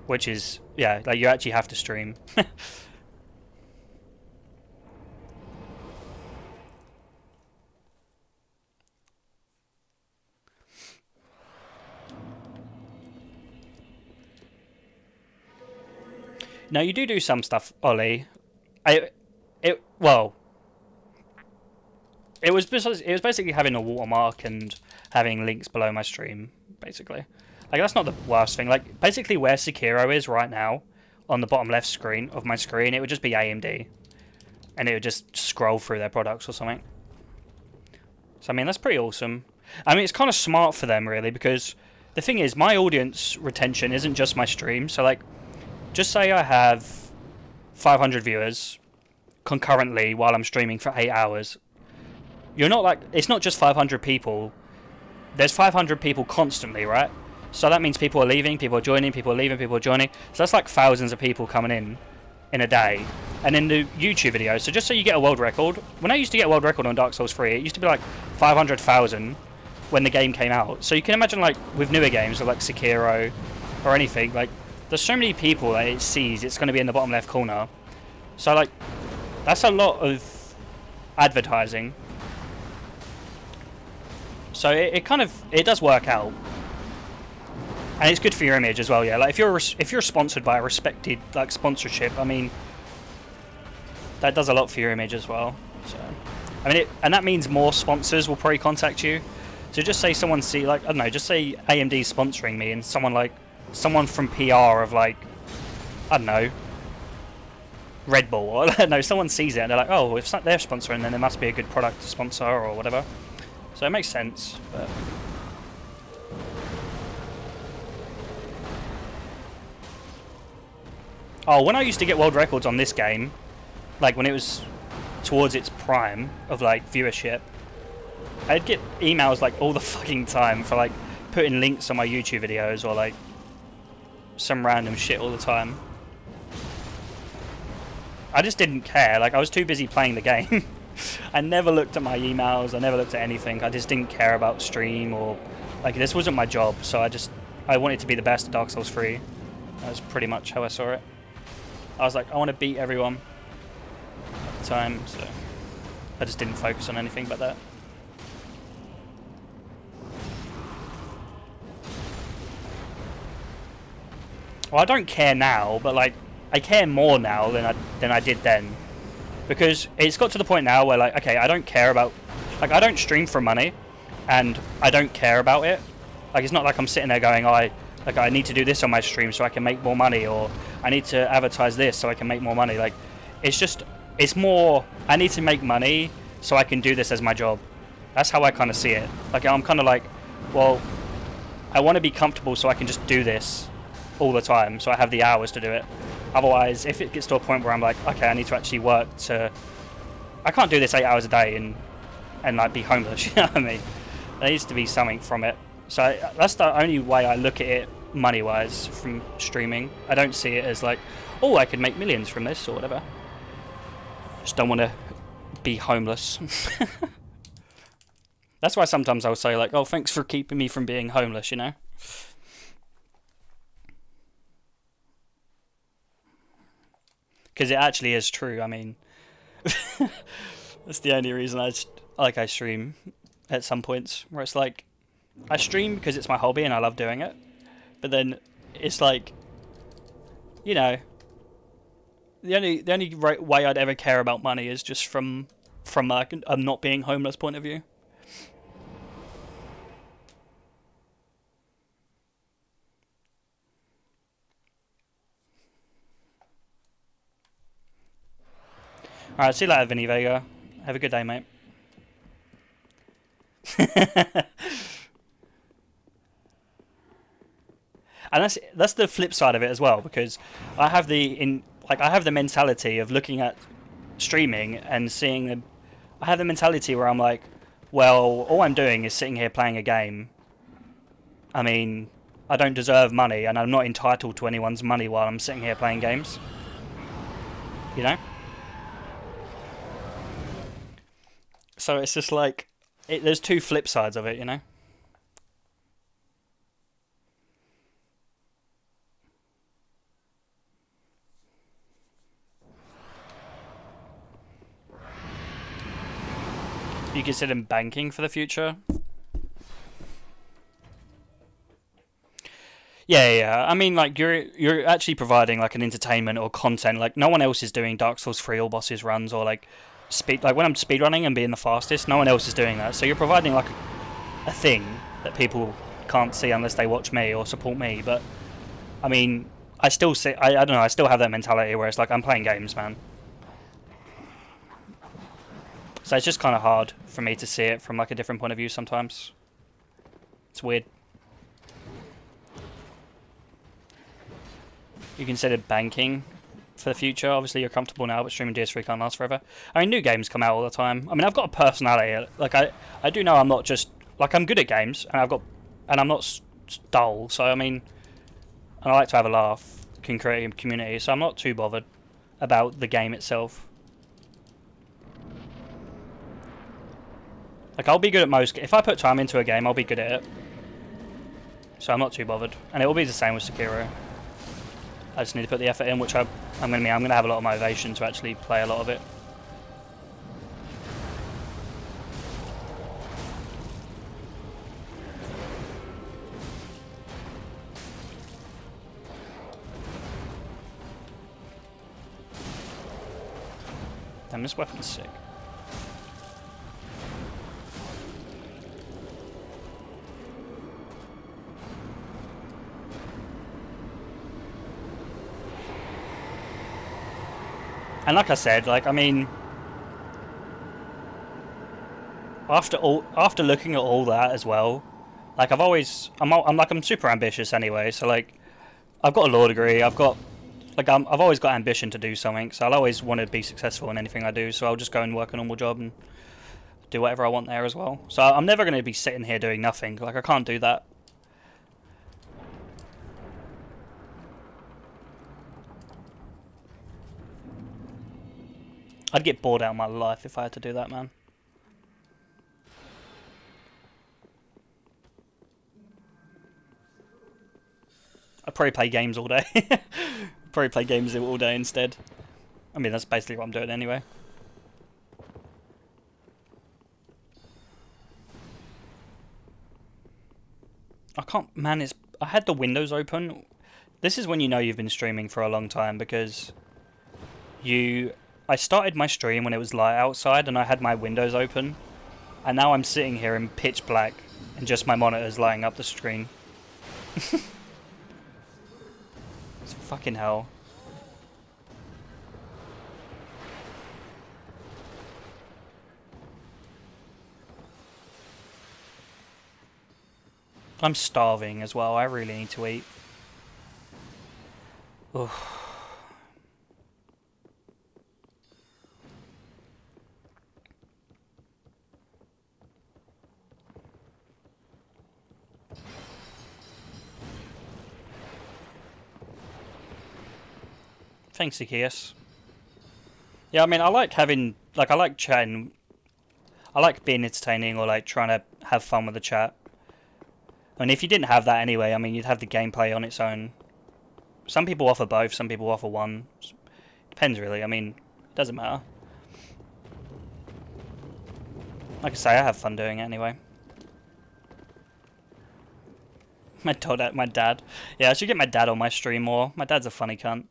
which is, yeah, like, you actually have to stream. Now, you do some stuff, Ollie. It was basically having a watermark and having links below my stream, basically. Like, that's not the worst thing. Like, basically where Sekiro is right now, on the bottom left screen of my screen, it would just be AMD. And it would just scroll through their products or something. So, I mean, that's pretty awesome. I mean, it's kind of smart for them, really, because the thing is, my audience retention isn't just my stream. So, like, just say I have 500 viewers concurrently while I'm streaming for 8 hours. You're not like, it's not just 500 people there's 500 people constantly, right? So that means people are leaving, people are joining, people are leaving, people are joining. So that's like thousands of people coming in a day. And then the YouTube videos, so just so you get a world record, when I used to get a world record on Dark Souls 3, it used to be like 500,000 when the game came out. So you can imagine like with newer games like Sekiro or anything, like there's so many people that it sees, it's going to be in the bottom left corner. So like that's a lot of advertising. So it kind of, it does work out. And it's good for your image as well, yeah. Like if you're sponsored by a respected like sponsorship, I mean, that does a lot for your image as well. So, I mean, and that means more sponsors will probably contact you. So just say someone like I don't know, just say AMD's sponsoring me, and someone from PR of like I don't know, Red Bull or I don't know, someone sees it and they're like, oh, if they're sponsoring, then there must be a good product to sponsor or whatever. So it makes sense, but. Oh, when I used to get world records on this game, like when it was towards its prime of like viewership, I'd get emails like all the fucking time for like putting links on my YouTube videos or like some random shit all the time. I just didn't care, like I was too busy playing the game. I never looked at my emails, I never looked at anything, I just didn't care about stream or like this wasn't my job, so I wanted to be the best at Dark Souls 3. That was pretty much how I saw it. I was like, I want to beat everyone at the time, so I just didn't focus on anything but that. Well, I don't care now, but like I care more now than I did then, because it's got to the point now where like, okay, I don't care about, like I don't stream for money, and I don't care about it. Like it's not like I'm sitting there going, I need to do this on my stream so I can make more money, or I need to advertise this so I can make more money. Like, it's more, I need to make money so I can do this as my job. That's how I kind of see it. Like, I'm kind of like, well, I want to be comfortable so I can just do this all the time, so I have the hours to do it. Otherwise, if it gets to a point where I'm like, okay, I need to actually work to, I can't do this 8 hours a day and like be homeless, you know what I mean? There needs to be something from it. So that's the only way I look at it money-wise from streaming. I don't see it as like, oh, I could make millions from this or whatever. Just don't want to be homeless. That's why sometimes I'll say like, oh, thanks for keeping me from being homeless, you know? Because it actually is true, I mean. That's the only reason I stream at some points, where it's like, I stream because it's my hobby and I love doing it, but then it's like, you know, the only way I'd ever care about money is just from like a not being homeless point of view. Alright, see you later, Vinny Vega. Have a good day, mate. And that's the flip side of it as well, because I have the mentality of looking at streaming and seeing I have the mentality where I'm like, well, all I'm doing is sitting here playing a game. I mean, I don't deserve money, and I'm not entitled to anyone's money while I'm sitting here playing games. You know? So it's just like, there's two flip sides of it, you know? You consider banking for the future? Yeah. I mean, like, you're actually providing like an entertainment or content. Like, no one else is doing Dark Souls 3 all bosses runs, or like when I'm speedrunning and being the fastest, no one else is doing that. So you're providing like a thing that people can't see unless they watch me or support me. But I mean, I still see, I don't know, I still have that mentality where it's like, I'm playing games, man. So it's just kind of hard for me to see it from like a different point of view sometimes. It's weird. You consider banking for the future. Obviously you're comfortable now, but streaming DS3 can't last forever. I mean, new games come out all the time. I mean, I've got a personality. Like, I do know I'm not just like I'm good at games, and I'm not dull. So I mean, and I like to have a laugh, can create a community. So I'm not too bothered about the game itself. Like I'll be good at most. If I put time into a game, I'll be good at it. So I'm not too bothered, and it will be the same with Sekiro. I just need to put the effort in, which I'm gonna have a lot of motivation to actually play a lot of it. Damn, this weapon's sick. And like I said, like I mean, after looking at all that as well, like I'm super ambitious anyway. So like, I've got a law degree. I've always got ambition to do something. So I'll always want to be successful in anything I do. So I'll just go and work a normal job and do whatever I want there as well. So I'm never going to be sitting here doing nothing. Like I can't do that. I'd get bored out of my life if I had to do that, man. I'd probably play games all day. Probably play games all day instead. I mean, that's basically what I'm doing anyway. I can't, man, I had the windows open. This is when you know you've been streaming for a long time, because I started my stream when it was light outside and I had my windows open, and now I'm sitting here in pitch black and just my monitor's lighting up the screen. It's fucking hell. I'm starving as well. I really need to eat. Oof. Thanks, Zacchaeus. Yeah, I mean, I like chatting. I like being entertaining, or like trying to have fun with the chat. And if you didn't have that anyway, I mean, you'd have the gameplay on its own. Some people offer both, some people offer one. Depends, really. I mean, it doesn't matter. Like I say, I have fun doing it anyway. My dad. Yeah, I should get my dad on my stream more. My dad's a funny cunt.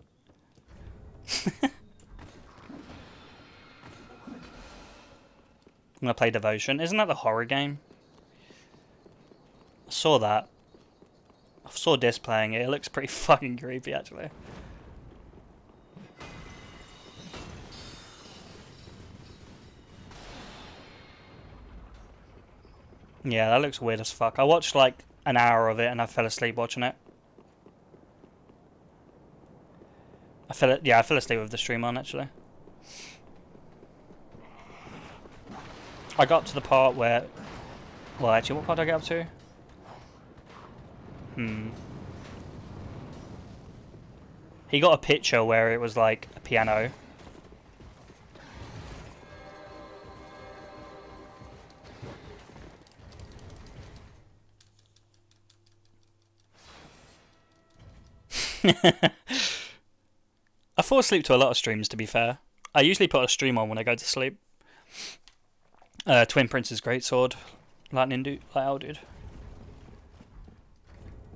I'm gonna play Devotion. Isn't that the horror game? I saw that. I saw Dis playing it. It looks pretty fucking creepy, actually. Yeah, that looks weird as fuck. I watched like an hour of it and I fell asleep watching it. I fell asleep with the stream on, actually. I got to the part where... Well, actually, what part did I get up to? He got a picture where it was like a piano. I fall asleep to a lot of streams, to be fair. I usually put a stream on when I go to sleep. Twin Prince's Greatsword. Light Owl Dude.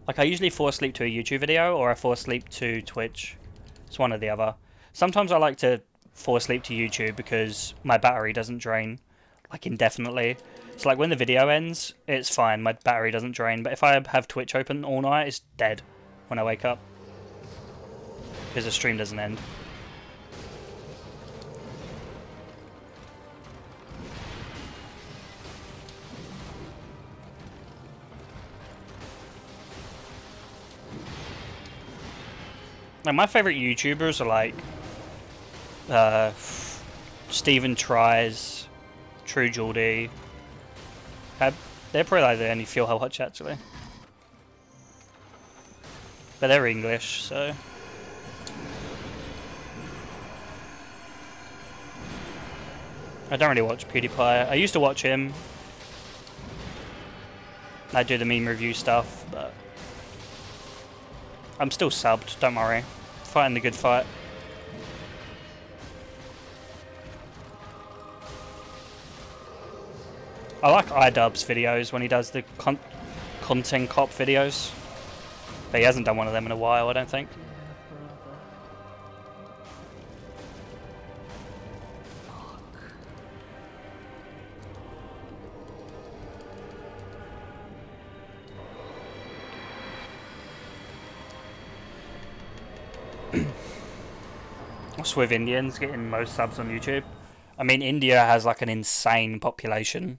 Like, I usually fall asleep to a YouTube video, or I fall asleep to Twitch. It's one or the other. Sometimes I like to fall asleep to YouTube because my battery doesn't drain, like, indefinitely. So, like, when the video ends, it's fine. My battery doesn't drain. But if I have Twitch open all night, it's dead when I wake up. Because the stream doesn't end. Like, my favourite YouTubers are like Steven Tries, True Geordie. They're probably like the only few I'll watch actually. But they're English, so. I don't really watch PewDiePie. I used to watch him. I do the meme review stuff, but I'm still subbed, don't worry. Fighting the good fight. I like iDubbbz's videos when he does the content cop videos. But he hasn't done one of them in a while, I don't think. What's with Indians getting most subs on YouTube? I mean, India has like an insane population.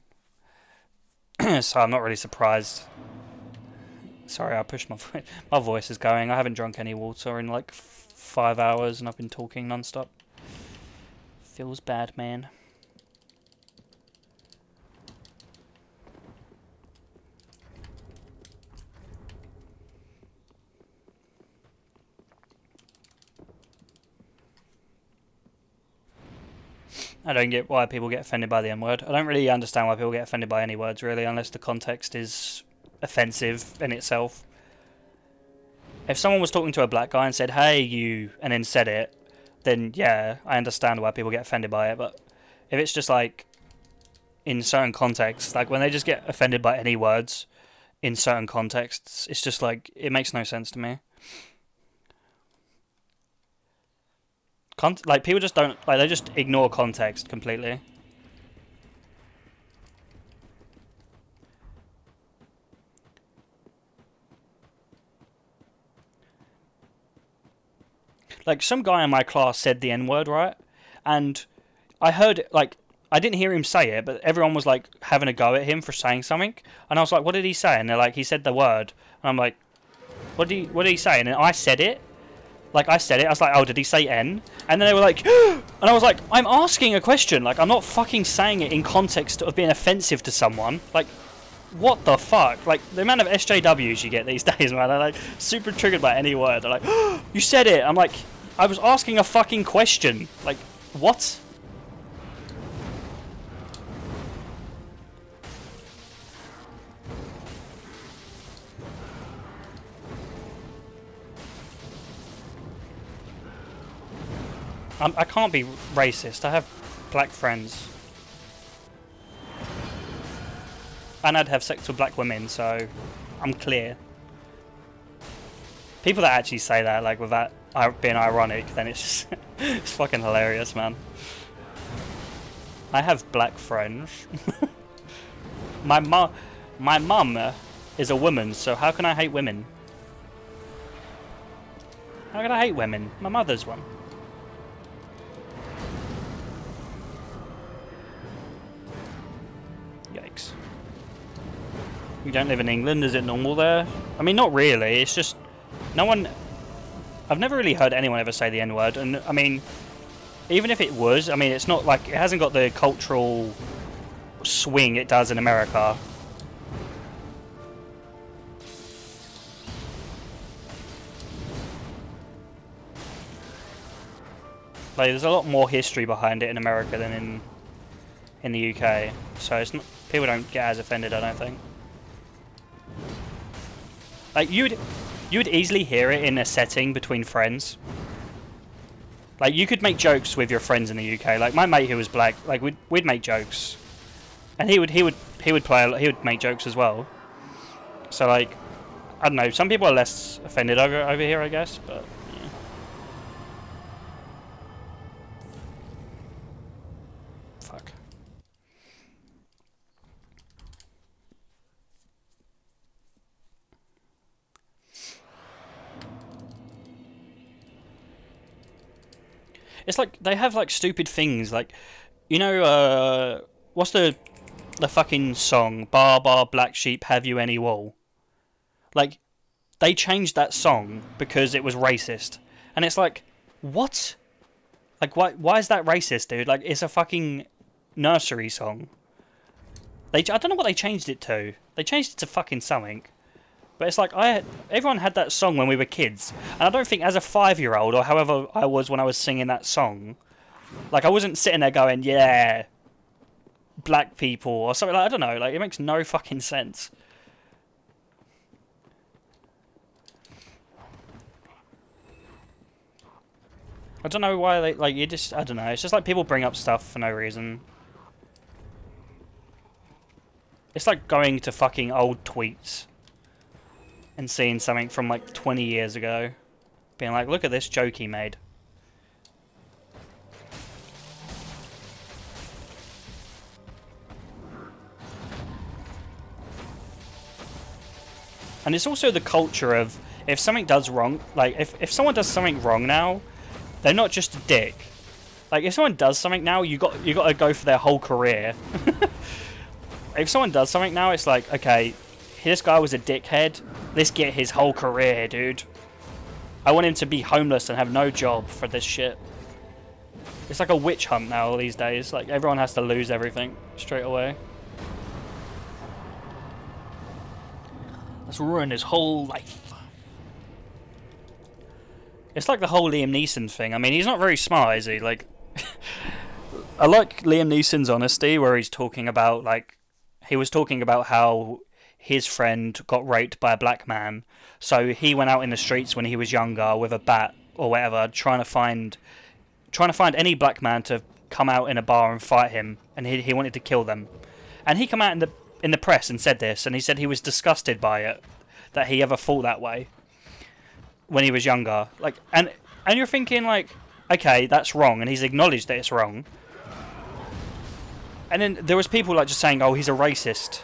So I'm not really surprised. Sorry, I pushed my voice. My voice is going. I haven't drunk any water in like 5 hours and I've been talking non-stop. Feels bad, man. I don't get why people get offended by the N-word. I don't really understand why people get offended by any words, really, unless the context is offensive in itself. If someone was talking to a black guy and said, "Hey, you," and then said it, then yeah, I understand why people get offended by it. But if it's just like, in certain contexts, like when they just get offended by any words in certain contexts, it's just like, it makes no sense to me. Like, people just don't, like, they just ignore context completely. Like, some guy in my class said the N-word, right? And I heard, like, I didn't hear him say it, but everyone was, like, having a go at him for saying something. And I was like, what did he say? And they're like, he said the word. And I'm like, what did he say? And then I said it. Like, I said it, I was like, oh, did he say N? And then they were like, and I was like, I'm asking a question. Like, I'm not fucking saying it in context of being offensive to someone. Like, what the fuck? Like, the amount of SJWs you get these days, man, they're like, super triggered by any word. They're like, you said it. I'm like, I was asking a fucking question. Like, what? I can't be racist. I have black friends. And I'd have sex with black women, so I'm clear. People that actually say that, like, with that being ironic, then it's just it's fucking hilarious, man. I have black friends. My mum is a woman, so how can I hate women? How can I hate women? My mother's one. Yikes. You don't live in England? Is it normal there? I mean, not really. It's just no one. I've never really heard anyone ever say the N-word, and I mean, even if it was, I mean, it's not like it hasn't got the cultural swing it does in America. Like, there's a lot more history behind it in America than in the UK, so it's not, people don't get as offended, I don't think. Like, you would easily hear it in a setting between friends. Like, you could make jokes with your friends in the UK. Like, my mate who was black, like, we'd make jokes, and he would make jokes as well. So, like, I don't know. Some people are less offended over here, I guess, but. Fuck. It's like they have like stupid things, like, you know, what's the fucking song? Bar bar black sheep, have you any wool? Like, they changed that song because it was racist, and it's like, what? Like, why is that racist, dude? Like, it's a fucking nursery song. I don't know what they changed it to. They changed it to fucking something. But it's like, everyone had that song when we were kids. And I don't think as a 5-year-old, or however I was when I was singing that song, like, I wasn't sitting there going, yeah, black people, or something like, I don't know, like, it makes no fucking sense. I don't know why they, like, I don't know, it's just like people bring up stuff for no reason. It's like going to fucking old tweets and seeing something from like 20 years ago, being like, look at this joke he made. And it's also the culture of, if something does wrong, like, if someone does something wrong now, they're not just a dick. Like, if someone does something now, you got to go for their whole career. If someone does something now, it's like, okay, this guy was a dickhead. Let's get his whole career, dude. I want him to be homeless and have no job for this shit. It's like a witch hunt now these days. Like, everyone has to lose everything straight away. Let's ruin his whole life. It's like the whole Liam Neeson thing. I mean, he's not very smart, is he? Like, I like Liam Neeson's honesty, where he's talking about, like, he was talking about how his friend got raped by a black man, so he went out in the streets when he was younger with a bat or whatever, trying to find any black man to come out in a bar and fight him, and he wanted to kill them. And he came out in the press and said this, and he said he was disgusted by it, that he ever thought that way when he was younger. Like, and you're thinking, like, okay, that's wrong, and he's acknowledged that it's wrong. And then there was people like just saying, oh, he's a racist.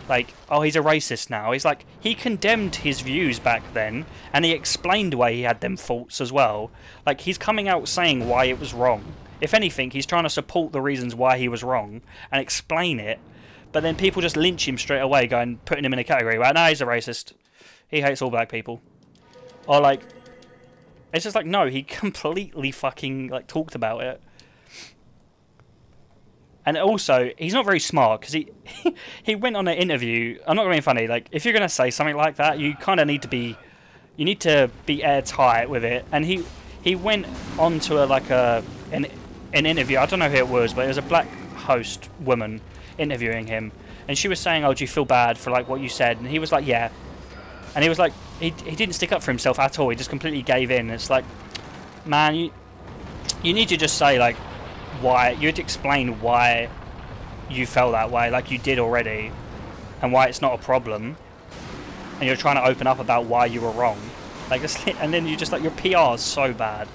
Like, oh, he's a racist now. He's like, he condemned his views back then, and he explained why he had them faults as well. Like, he's coming out saying why it was wrong. If anything, he's trying to support the reasons why he was wrong and explain it. But then people just lynch him straight away, putting him in a category where, no, he's a racist. He hates all black people. Or like, it's just like, no, he completely fucking like talked about it. And also, he's not very smart, because he went on an interview. I'm not being funny. Like, if you're gonna say something like that, you kind of need to be airtight with it. And he went on to an interview. I don't know who it was, but it was a black host woman interviewing him, and she was saying, "Oh, do you feel bad for like what you said?" And he was like, "Yeah." And he was like, he didn't stick up for himself at all. He just completely gave in. It's like, man, you need to just say like, why you had to explain why you felt that way, like you did already, and why it's not a problem, and you're trying to open up about why you were wrong, like, and then you just like, your PR is so bad.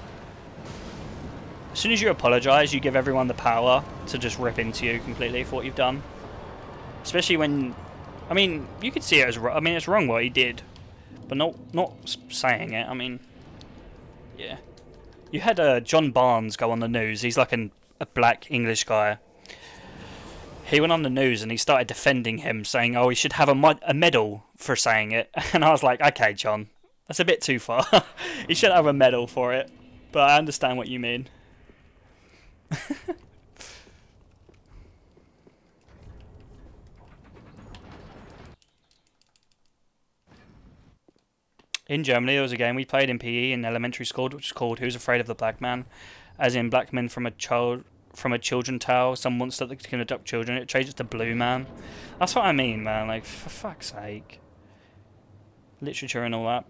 As soon as you apologize, you give everyone the power to just rip into you completely for what you've done, especially when, I mean, you could see it as, I mean, it's wrong what he did, but not saying it. I mean, yeah, you had John Barnes go on the news. He's like a black English guy. He went on the news and he started defending him, saying, oh, he should have a medal for saying it. And I was like, okay, John, that's a bit too far. He should have a medal for it, but I understand what you mean. In Germany, there was a game we played in PE in elementary school, which was called Who's Afraid of the Black Man? As in black men from a children tale, some monster that can abduct children. It changes to Blue Man. That's what I mean, man. Like, for fuck's sake. Literature and all that.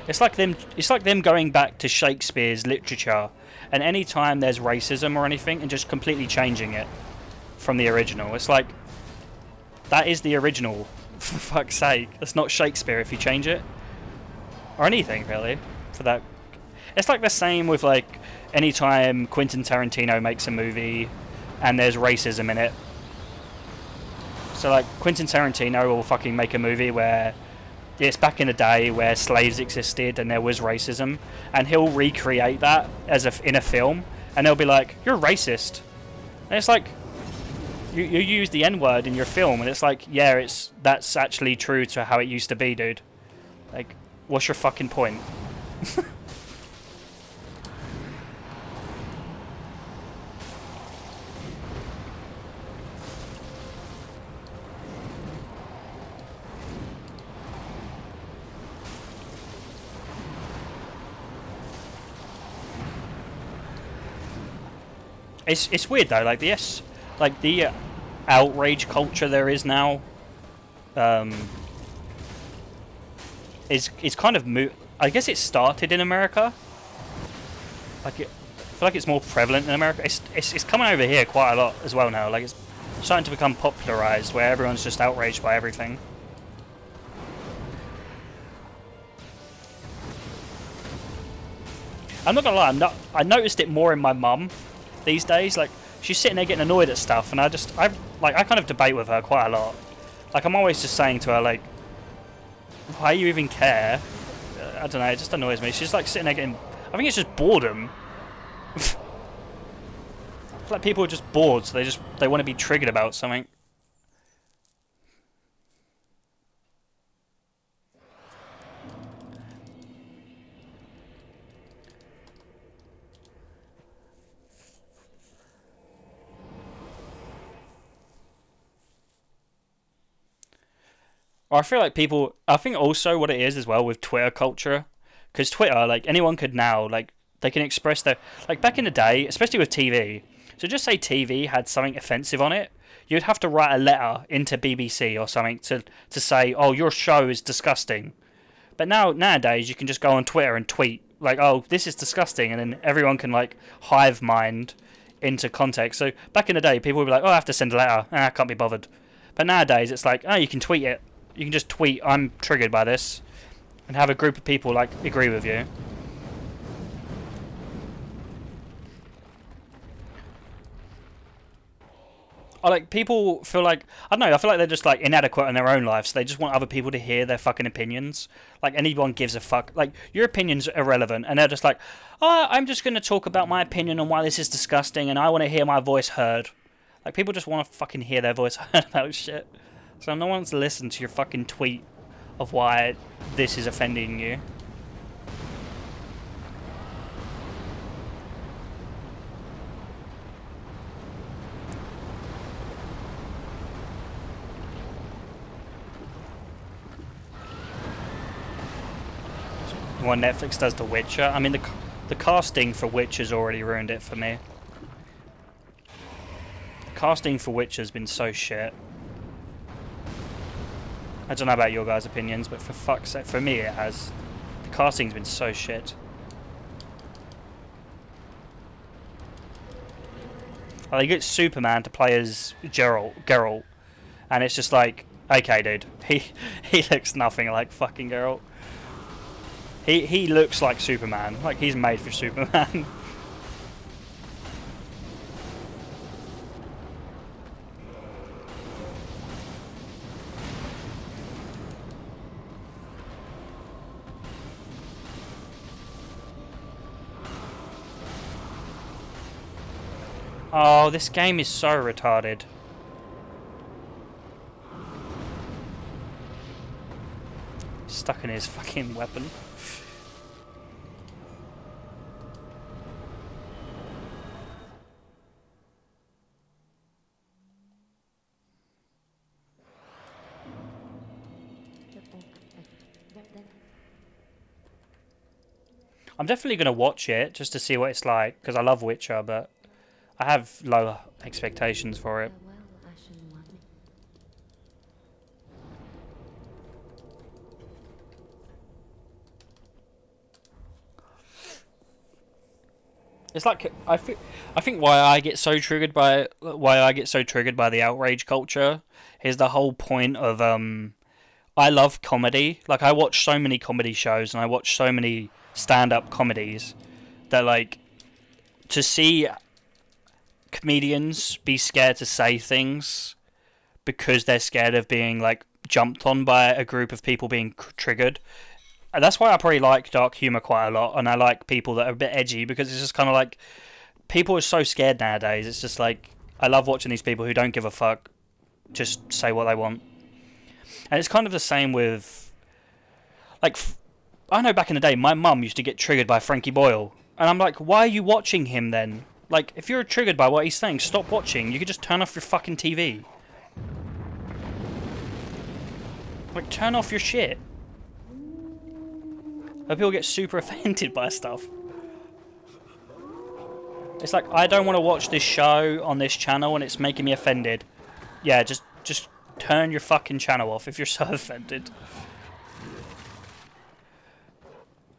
It's like them going back to Shakespeare's literature, and any time there's racism or anything, and just completely changing it from the original. It's like, that is the original. For fuck's sake. It's not Shakespeare if you change it. Or anything, really. For that. It's like the same with, like, anytime Quentin Tarantino makes a movie and there's racism in it. So, like, Quentin Tarantino will fucking make a movie where it's back in the day where slaves existed and there was racism, and he'll recreate that as in a film, and they'll be like, you're racist. And it's like, you use the N-word in your film, and it's like, yeah, that's actually true to how it used to be, dude. Like, what's your fucking point? It's weird though. Like the outrage culture there is now. Is kind of I guess it started in America. Like I feel like it's more prevalent in America. It's coming over here quite a lot as well now. Like it's starting to become popularized where everyone's just outraged by everything. I'm not gonna lie, I noticed it more in my mum these days. Like she's sitting there getting annoyed at stuff, and I kind of debate with her quite a lot. Like I'm always just saying to her like, why do you even care? I don't know, it just annoys me. She's like sitting there getting, I think it's just boredom. Like people are just bored, so they want to be triggered about something. Or I feel like people, I think also what it is as well with Twitter culture, because Twitter, like anyone could now, like they can express their, like back in the day, especially with TV. So just say TV had something offensive on it, you'd have to write a letter into BBC or something to say, oh, your show is disgusting. But nowadays you can just go on Twitter and tweet like, oh, this is disgusting, and then everyone can like hive mind into context. So back in the day, people would be like, oh, I have to send a letter, I can't be bothered. But nowadays it's like, oh, you can tweet it. You can just tweet, I'm triggered by this, and have a group of people like agree with you. Or like people feel like, I don't know, I feel like they're just like inadequate in their own life, so they just want other people to hear their fucking opinions. Like anyone gives a fuck. Like your opinion's irrelevant, and they're just like, oh, I'm just going to talk about my opinion on why this is disgusting, and I want to hear my voice heard. Like people just want to fucking hear their voice heard about shit. So no one's listened to your fucking tweet of why this is offending you. What Netflix does to Witcher. I mean, the casting for Witcher's already ruined it for me. The casting for Witcher's been so shit. I don't know about your guys' opinions, but for fuck's sake, for me it has. The casting's been so shit. Like, they get Superman to play as Geralt, and it's just like, okay, dude, he looks nothing like fucking Geralt. He looks like Superman, like he's made for Superman. Oh, this game is so retarded. Stuck in his fucking weapon. I'm definitely going to watch it just to see what it's like, because I love Witcher, but I have low expectations for it. Well, I shouldn't want me. It's like I think why I get so triggered by the outrage culture is the whole point of I love comedy. Like I watch so many comedy shows and I watch so many stand-up comedies that like to see comedians be scared to say things because they're scared of being like jumped on by a group of people being triggered. And that's why I probably like dark humor quite a lot, and I like people that are a bit edgy, because it's just kind of like people are so scared nowadays. It's just like I love watching these people who don't give a fuck just say what they want. And it's kind of the same with like I know back in the day my mum used to get triggered by Frankie Boyle, and I'm like, why are you watching him then? Like, if you're triggered by what he's saying, stop watching. You could just turn off your fucking TV. Like, turn off your shit. But people get super offended by stuff. It's like, I don't want to watch this show on this channel and it's making me offended. Yeah, just turn your fucking channel off if you're so offended.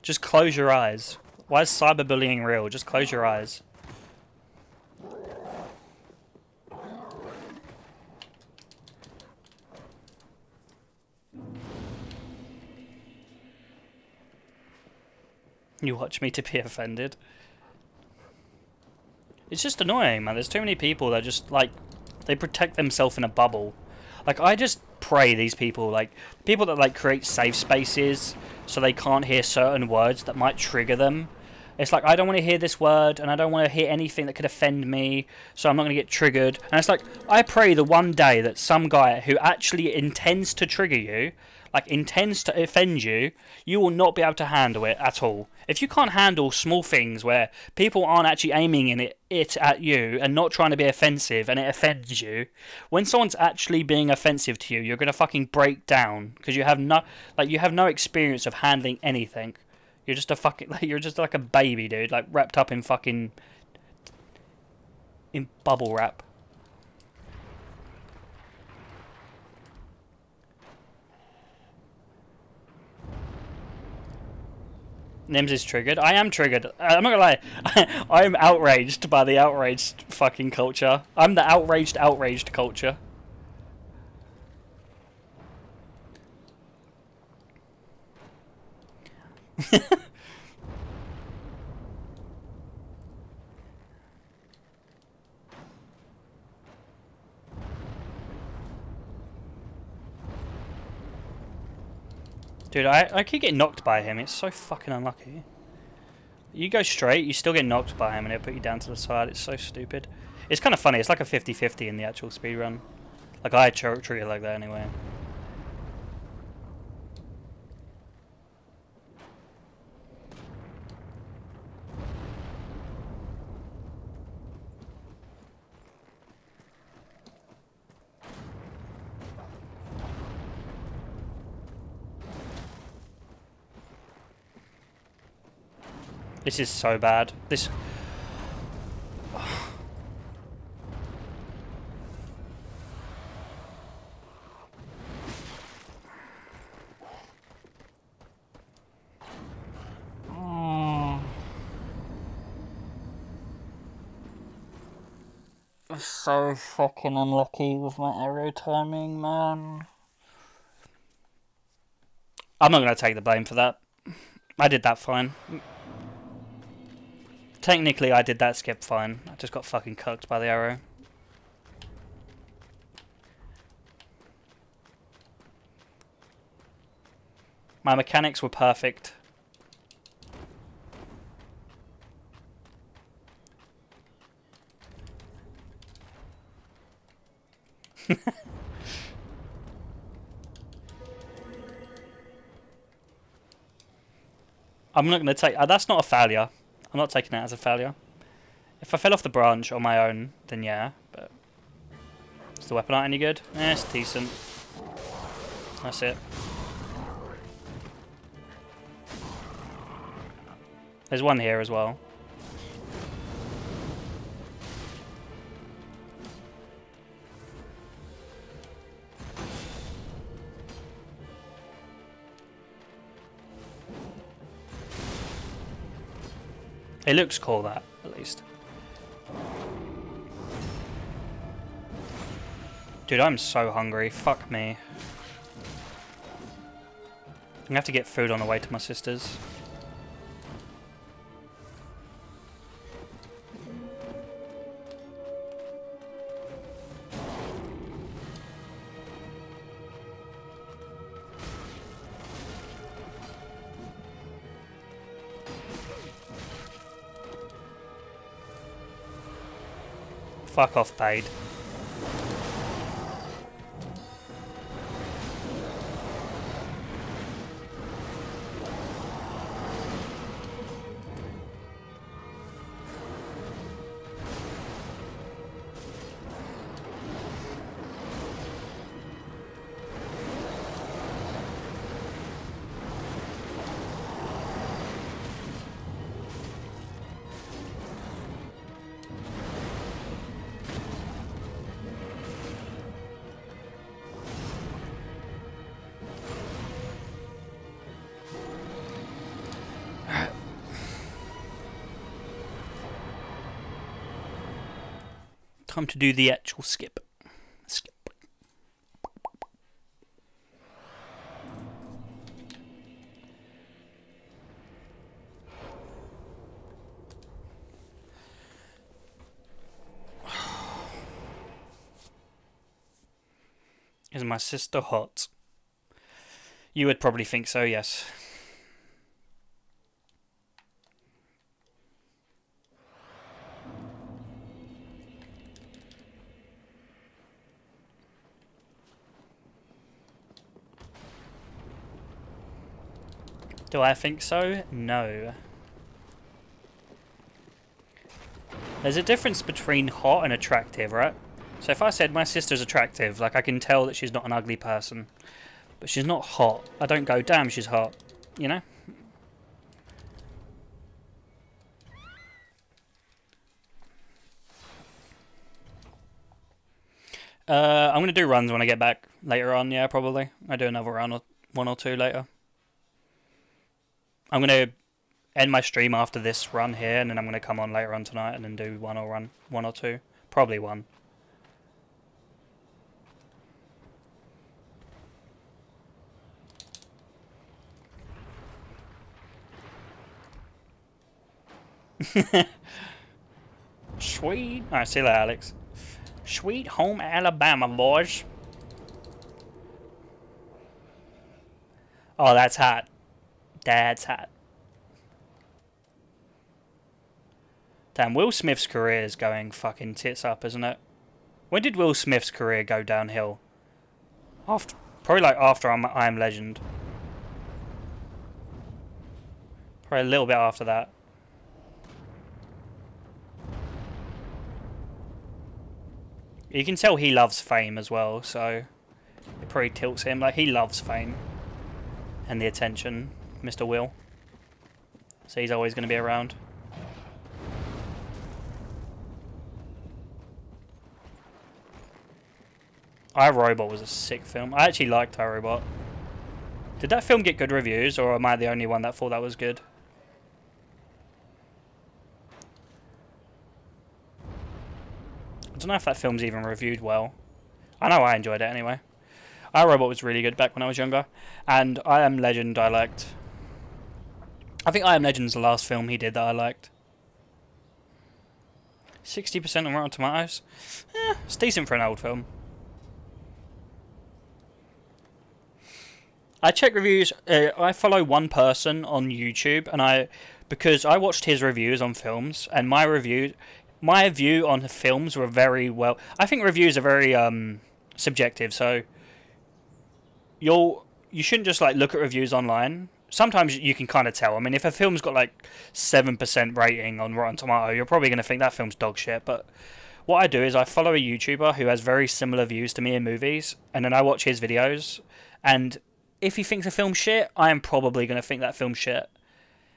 Just close your eyes. Why is cyberbullying real? Just close your eyes. You watch me to be offended. It's just annoying, man. There's too many people that just, like, they protect themselves in a bubble. Like, I just pray these people, like, people that, like, create safe spaces so they can't hear certain words that might trigger them. It's like, I don't want to hear this word, and I don't want to hear anything that could offend me, so I'm not going to get triggered. And it's like, I pray the one day that some guy who actually intends to trigger you, like, intends to offend you, you will not be able to handle it at all. If you can't handle small things where people aren't actually aiming it at you and not trying to be offensive and it offends you, when someone's actually being offensive to you, you're going to fucking break down because you have no experience of handling anything. You're just a fucking, like, you're just like a baby, dude, like wrapped up in fucking bubble wrap. Nims is triggered. I am triggered. I'm not gonna lie. I'm outraged by the outraged fucking culture. I'm the outraged culture. Dude, I keep getting knocked by him. It's so fucking unlucky. You go straight, you still get knocked by him and it'll put you down to the side. It's so stupid. It's kind of funny. It's like a 50-50 in the actual speedrun. Like, I treat it like that anyway. This is so bad. This... I'm so fucking unlucky with my arrow timing, man. I'm not going to take the blame for that. I did that fine. Technically, I did that skip fine. I just got fucking cucked by the arrow. My mechanics were perfect. I'm not going to take... that's not a failure. I'm not taking that as a failure. If I fell off the branch on my own, then yeah, but... Is the weapon art any good? Eh, it's decent. That's it. There's one here as well. It looks cool, that, at least. Dude, I'm so hungry. Fuck me. I'm gonna have to get food on the way to my sister's. Fuck off, paid. Time to do the actual skip. Skip. Is my sister hot? You would probably think so, yes. Do I think so? No. There's a difference between hot and attractive, right? So if I said my sister's attractive, like I can tell that she's not an ugly person, but she's not hot. I don't go, damn, she's hot, you know? I'm going to do runs when I get back later on, yeah, probably. I'll do another run or one or two later. I'm going to end my stream after this run here, and then I'm going to come on later on tonight and then do one or two. Probably one. Sweet. Alright, see you later, Alex. Sweet home Alabama, boys. Oh, that's hot. That's hot. Damn, Will Smith's career is going fucking tits up, isn't it? When did Will Smith's career go downhill? After, probably like after I Am Legend. Probably a little bit after that. You can tell he loves fame as well, so it probably tilts him. Like, he loves fame and the attention, Mr. Will. So he's always going to be around. I, Robot was a sick film. I actually liked I, Robot. Did that film get good reviews, or am I the only one that thought that was good? I don't know if that film's even reviewed well. I know I enjoyed it anyway. I, Robot was really good back when I was younger. And I Am Legend I liked. I think I Am Legend's the last film he did that I liked. 60% on Rotten Tomatoes? It's decent for an old film. I check reviews. I follow one person on YouTube, and because I watched his reviews on films, and my view on films were very well. I think reviews are very subjective, so you shouldn't just like look at reviews online. Sometimes you can kind of tell. I mean, if a film's got like 7% rating on Rotten Tomato, you're probably going to think that film's dog shit. But what I do is I follow a YouTuber who has very similar views to me in movies, and then I watch his videos, and if he thinks a film's shit, I am probably going to think that film's shit.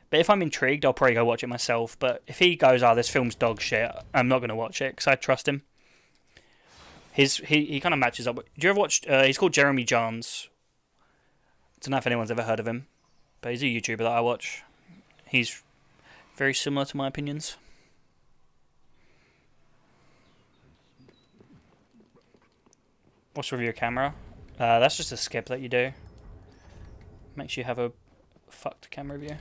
But if I'm intrigued, I'll probably go watch it myself. But if he goes, oh, this film's dog shit, I'm not going to watch it, because I trust him. He kind of matches up. Do you ever watch, he's called Jeremy Jahns. I don't know if anyone's ever heard of him, but he's a YouTuber that I watch. He's very similar to my opinions. What's review camera? That's just a skip that you do. Makes you have a fucked camera view.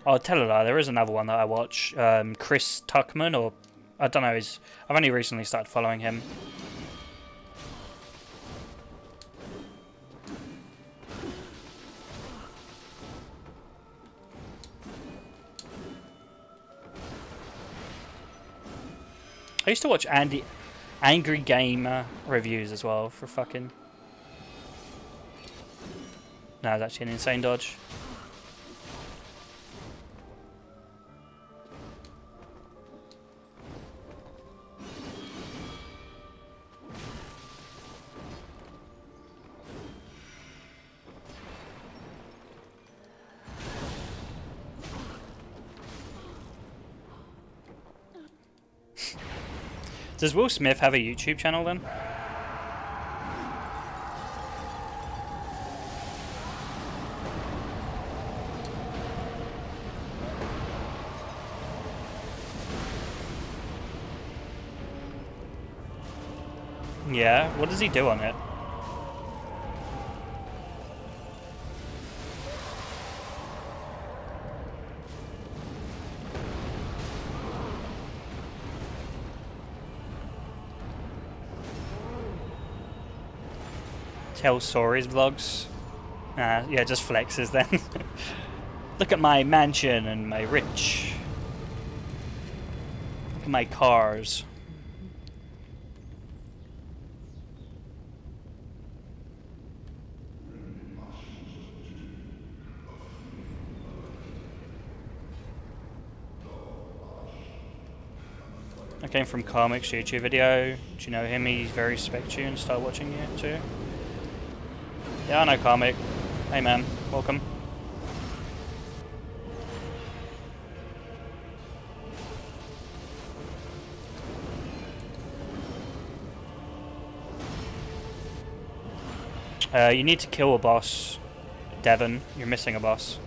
Oh, tell a lie, there is another one that I watch. Chris Tuckman, or I don't know. I've only recently started following him. I used to watch Angry Gamer reviews as well for fucking... No, it's actually an insane dodge. Does Will Smith have a YouTube channel then? Yeah, what does he do on it? Tell stories vlogs. Yeah, just flexes then. Look at my mansion and my rich. Look at my cars. I came from Karmic's YouTube video. Do you know him? He's very spec-tuned and start watching you too. Yeah, I know Karmic. Hey man, welcome. You need to kill a boss, Devon. You're missing a boss.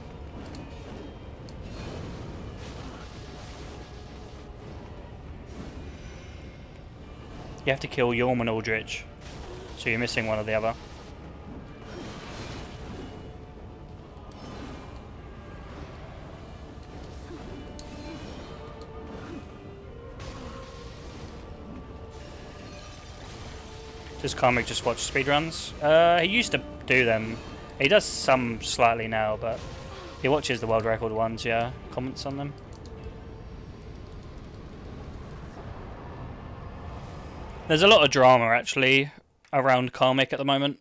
You have to kill Yorm and Aldrich, so you're missing one or the other. Does Karmic just watch speedruns? He used to do them. He does some slightly now, but he watches the world record ones, yeah. Comments on them. There's a lot of drama, actually, around Karmic at the moment.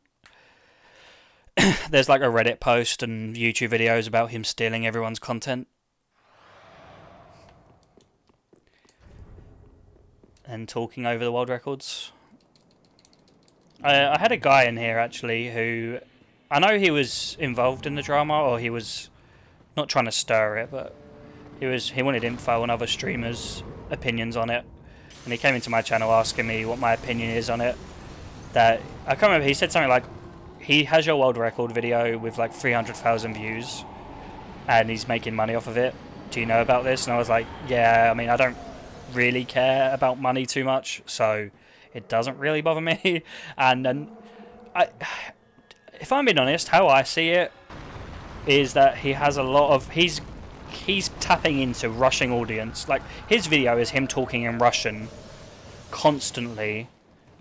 There's like a Reddit post and YouTube videos about him stealing everyone's content. And talking over the world records. I had a guy in here actually who, I know he was involved in the drama, or he was not trying to stir it, but he wanted info on other streamers' opinions on it, and he came into my channel asking me what my opinion is on it. That I can't remember. He said something like, he has your world record video with like 300,000 views, and he's making money off of it. Do you know about this? And I was like, yeah. I mean, I don't really care about money too much, so it doesn't really bother me. And then, if I'm being honest, how I see it is that he has a lot of... He's tapping into Russian audience. Like, his video is him talking in Russian constantly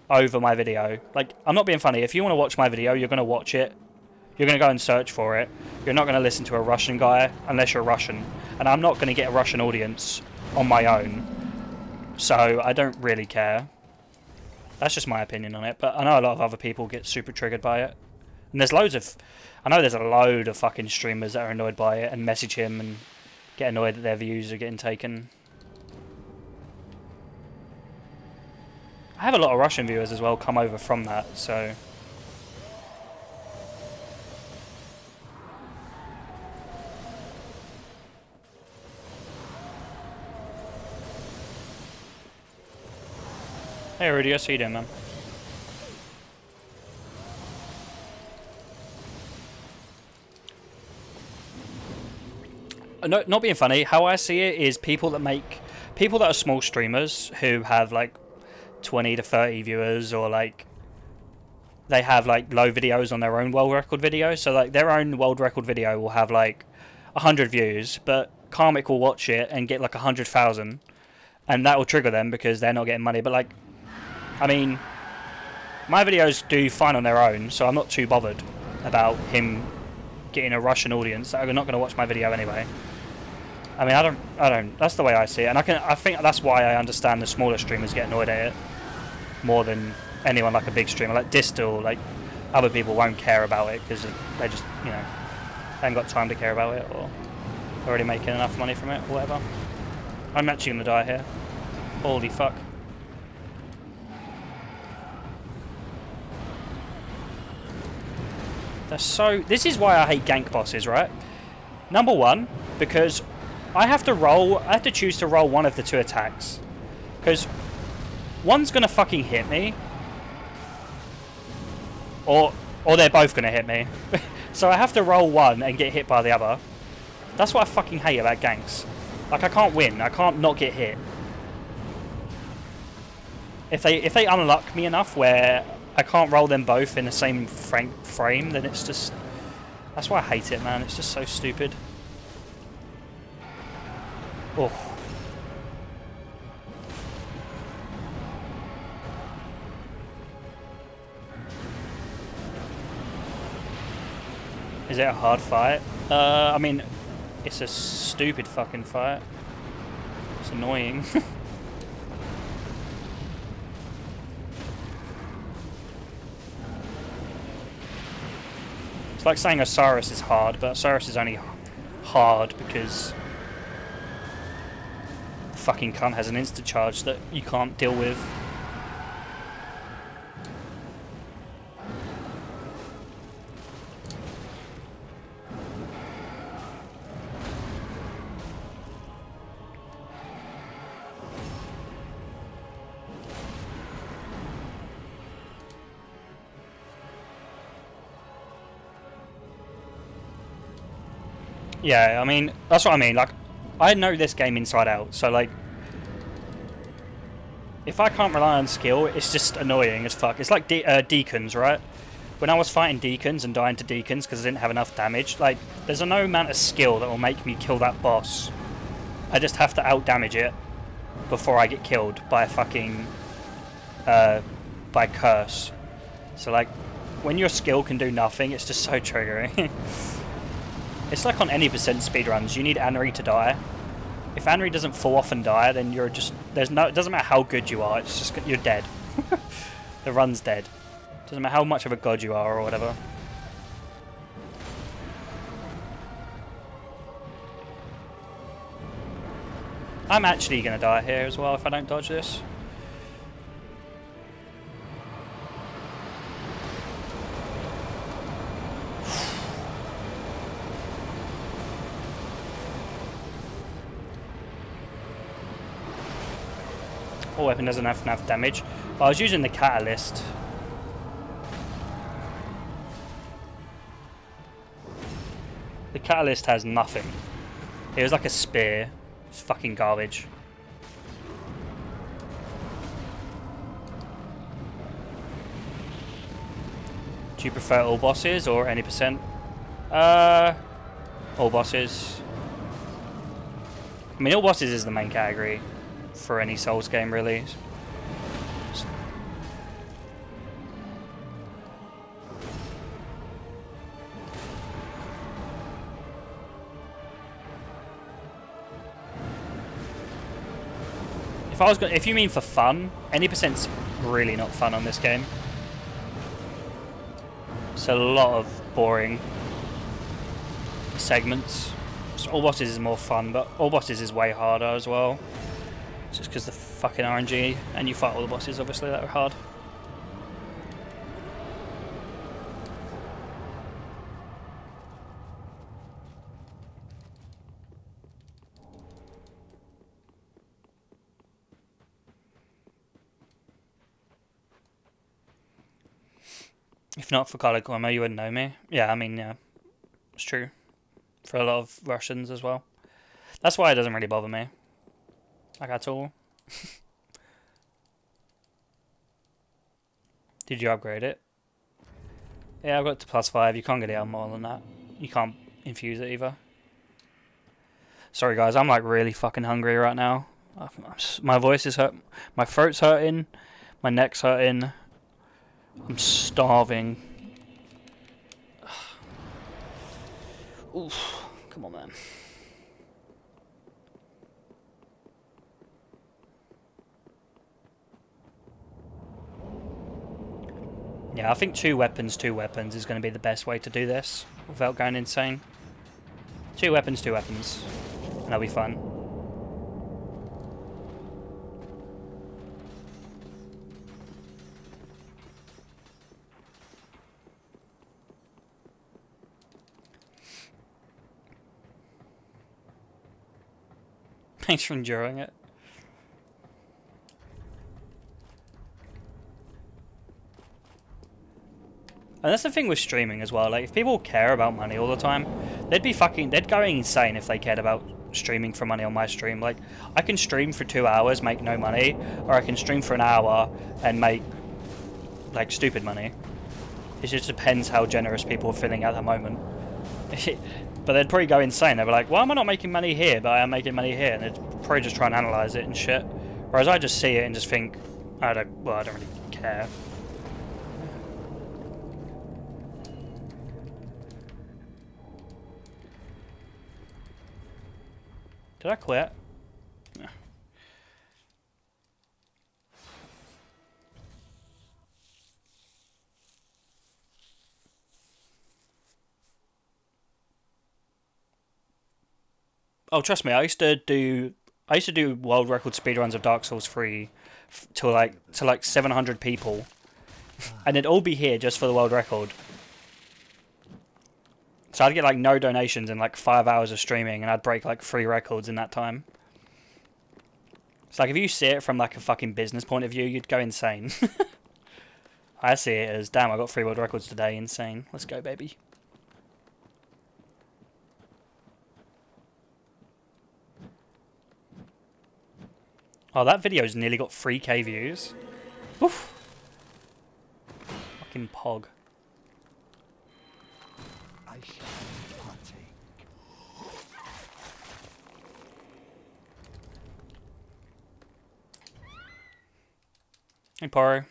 over my video. Like, I'm not being funny. If you want to watch my video, you're going to watch it. You're going to go and search for it. You're not going to listen to a Russian guy unless you're Russian. And I'm not going to get a Russian audience on my own. So, I don't really care. That's just my opinion on it, but I know a lot of other people get super triggered by it. And there's loads of... I know there's a load of fucking streamers that are annoyed by it and message him and get annoyed that their views are getting taken. I have a lot of Russian viewers as well come over from that, so... Hey Rudy, how you doing, man? No, not being funny, how I see it is people that are small streamers who have like 20 to 30 viewers, or like they have like low videos on their own world record video. So like their own world record video will have like 100 views, but Karmic will watch it and get like 100,000, and that will trigger them because they're not getting money. But like, I mean, my videos do fine on their own, so I'm not too bothered about him getting a Russian audience that are not going to watch my video anyway. I mean, I don't. That's the way I see it, and I think that's why I understand the smaller streamers get annoyed at it more than anyone like a big streamer like Distal. Like, other people won't care about it because they just, you know, haven't got time to care about it, or already making enough money from it, or whatever. I'm actually gonna die here. Holy fuck. This is why I hate gank bosses, right? Number one, because I have to choose to roll one of the two attacks. Because one's gonna fucking hit me, or they're both gonna hit me. So I have to roll one and get hit by the other. That's what I fucking hate about ganks. Like, I can't win. I can't not get hit. if they unlock me enough where I can't roll them both in the same frame, then it's just... That's why I hate it, man. It's just so stupid. Oh. Is it a hard fight? I mean, it's a stupid fucking fight. It's annoying. It's like saying Osiris is hard, but Osiris is only hard because the fucking cunt has an instant charge that you can't deal with. Yeah, I mean, that's what I mean. Like, I know this game inside out, so like, if I can't rely on skill, it's just annoying as fuck. It's like deacons, right? When I was fighting deacons and dying to deacons because I didn't have enough damage, like, there's no amount of skill that will make me kill that boss. I just have to out-damage it before I get killed by a fucking, by curse. So like, when your skill can do nothing, it's just so triggering. It's like on any percent speedruns, you need Anri to die. If Anri doesn't fall off and die, then you're just... It doesn't matter how good you are, it's just... You're dead. The run's dead. Doesn't matter how much of a god you are or whatever. I'm actually going to die here as well if I don't dodge this. All weapon doesn't have enough damage, but I was using the catalyst. The catalyst has nothing. It was like a spear. It's fucking garbage. Do you prefer all bosses or any percent? All bosses. I mean, all bosses is the main category for any Souls game, really. If you mean for fun, any percent's really not fun on this game. It's a lot of boring segments. So all bosses is more fun, but all bosses is way harder as well. Just because the fucking RNG, and you fight all the bosses obviously that are hard. If not for Kala Gorma, you wouldn't know me. Yeah, I mean, yeah, it's true. For a lot of Russians as well. That's why it doesn't really bother me. Like, at all. Did you upgrade it? Yeah, I've got it to +5. You can't get it on more than that. You can't infuse it either. Sorry guys, I'm like really fucking hungry right now. My voice is hurt. My throat's hurting. My neck's hurting. I'm starving. Oof. Come on, man. Yeah, I think two weapons is going to be the best way to do this without going insane. Two weapons, and that'll be fun. Thanks for enjoying it. And that's the thing with streaming as well. Like, if people care about money all the time, they'd go insane if they cared about streaming for money on my stream. Like, I can stream for 2 hours, make no money, or I can stream for an hour and make, like, stupid money. It just depends how generous people are feeling at the moment. But they'd probably go insane. They'd be like, why am I not making money here, but I am making money here? And they'd probably just try and analyse it and shit. Whereas I just see it and just think, I don't really care. Did I quit? No. Oh, trust me, I used to do world record speedruns of Dark Souls 3 to like 700 people, and they'd all be here just for the world record. So I'd get like no donations in like 5 hours of streaming, and I'd break like 3 records in that time. It's like if you see it from like a fucking business point of view, you'd go insane. I see it as, damn, I got 3 world records today, insane. Let's go, baby. Oh, that video's nearly got 3K views. Oof. Fucking pog. I shall partake. Hey, Poro.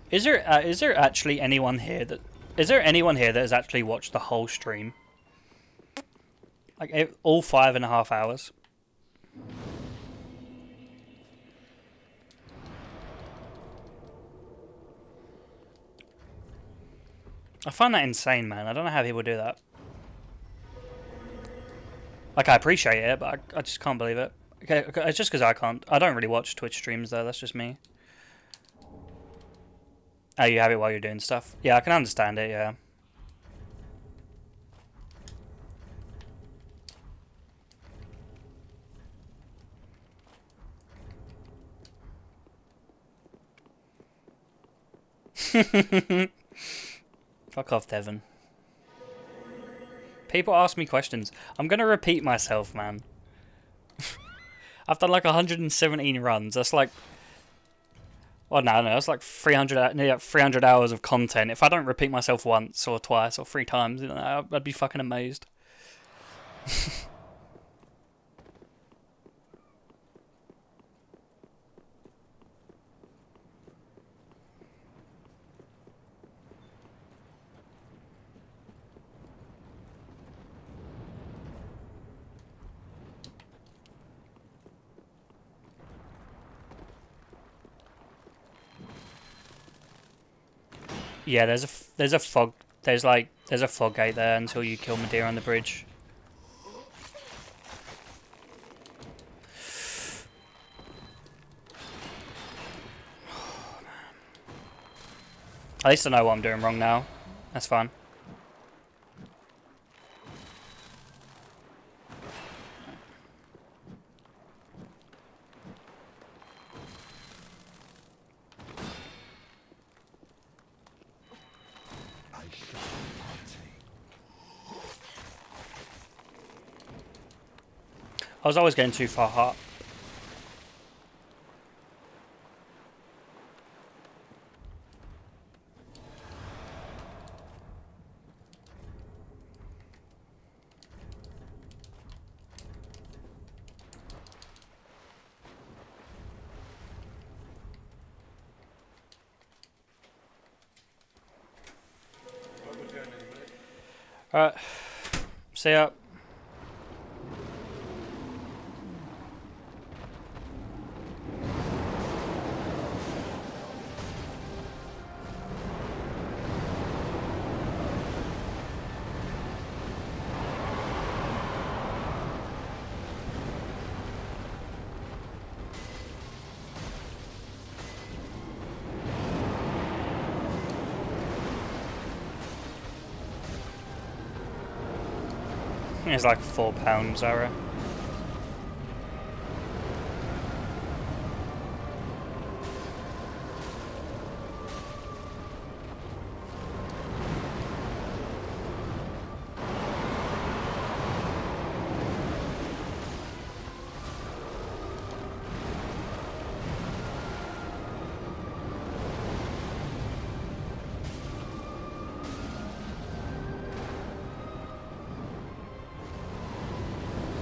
Is there actually anyone here that has actually watched the whole stream? Like all 5.5 hours? I find that insane, man. I don't know how people do that. Like, I appreciate it, but I just can't believe it. Okay, it's just because I don't really watch Twitch streams though, that's just me. Oh, you have it while you're doing stuff? Yeah, I can understand it, yeah. Fuck off, Devon. People ask me questions. I'm gonna repeat myself, man. I've done like 117 runs. That's like... Oh, no, that's like 300 hours of content. If I don't repeat myself once or twice or 3 times, you know, I'd be fucking amazed. Yeah, there's a fog gate there until you kill Madeira on the bridge. At least I know what I'm doing wrong now. That's fine. I was always getting too far hot. Alright. See ya. It's like £4, Zara.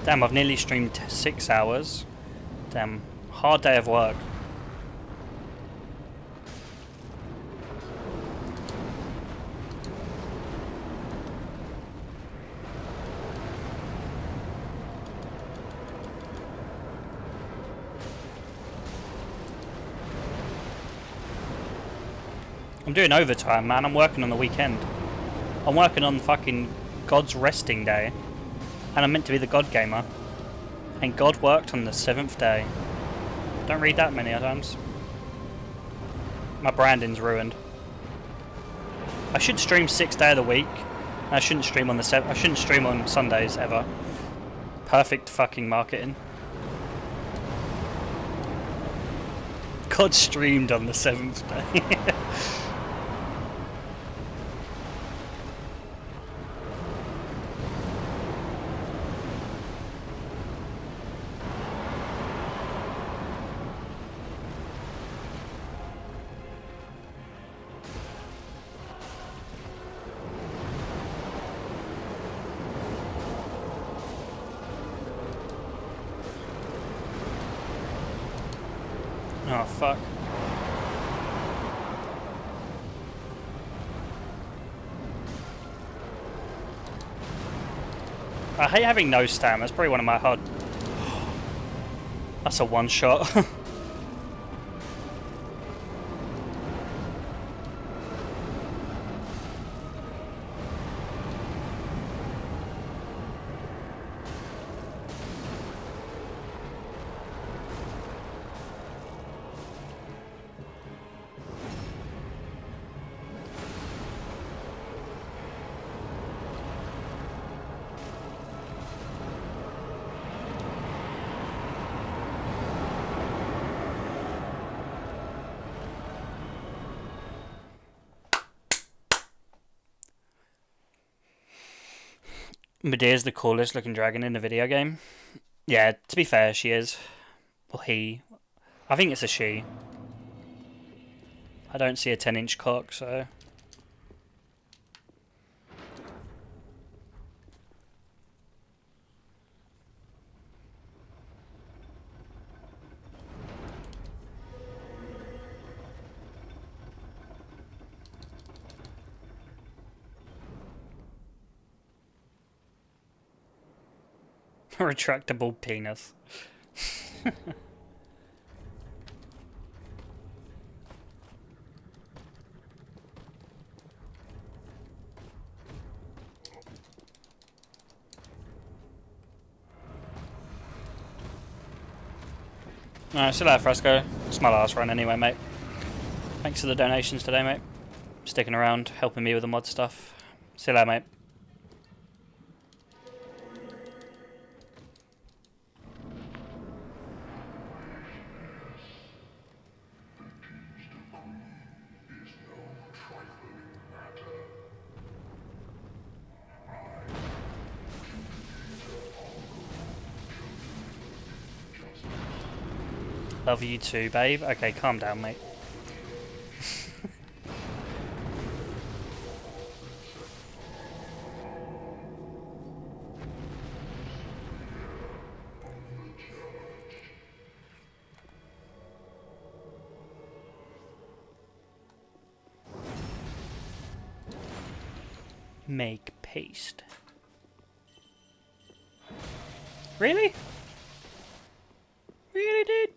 Damn, I've nearly streamed 6 hours. Damn, hard day of work. I'm doing overtime, man. I'm working on the weekend. I'm working on fucking God's resting day. And I'm meant to be the God gamer. And God worked on the 7th day. Don't read that many times. My branding's ruined. I should stream 6 days of the week. I shouldn't stream on I shouldn't stream on Sundays ever. Perfect fucking marketing. God streamed on the 7th day. Oh, fuck. I hate having no stam. That's probably one of my hard... That's a one shot. Medea's the coolest looking dragon in the video game. Yeah, to be fair, she is. Well, he. I think it's a she. I don't see a 10-inch cock, so... Retractable penis. Alright, see you later, Fresco. It's my last run anyway, mate. Thanks for the donations today, mate. Sticking around, helping me with the mod stuff. See you later, mate. Love you too, babe. Okay, calm down, mate. Make paste. Really? Really, dude?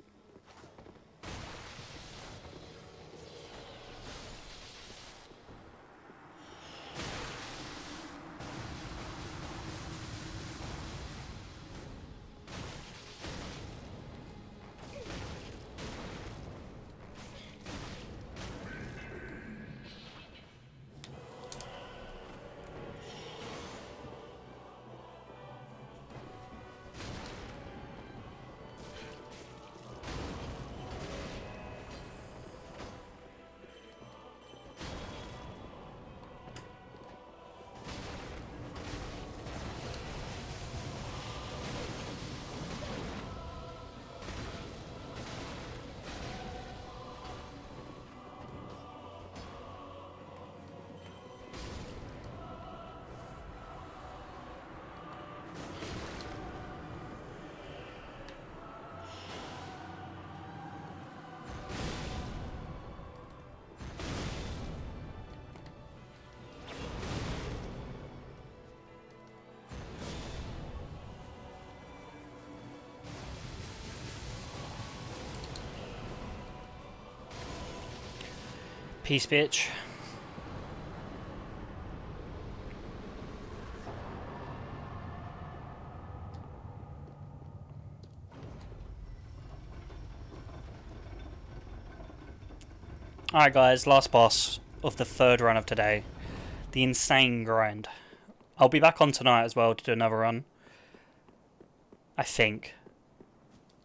Peace, bitch. Alright guys, last boss of the third run of today. The insane grind. I'll be back on tonight as well to do another run. I think.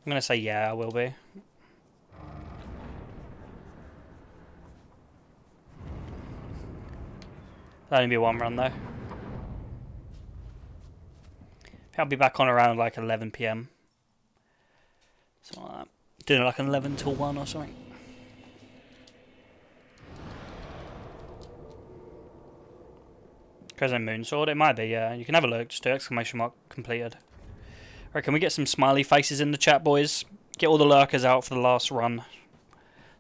I'm gonna say yeah, I will be. That'll only be one run though. I'll be back on around like 11 PM. Something like that. Doing like an 11 till 1 or something. Crescent Moon Sword, it might be, yeah. You can have a look, just do exclamation mark completed. Alright, can we get some smiley faces in the chat, boys? Get all the lurkers out for the last run.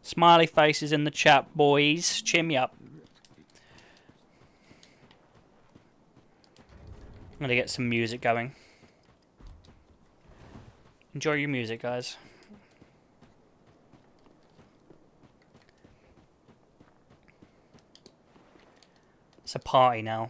Smiley faces in the chat, boys. Cheer me up. I'm gonna get some music going. Enjoy your music, guys. It's a party now.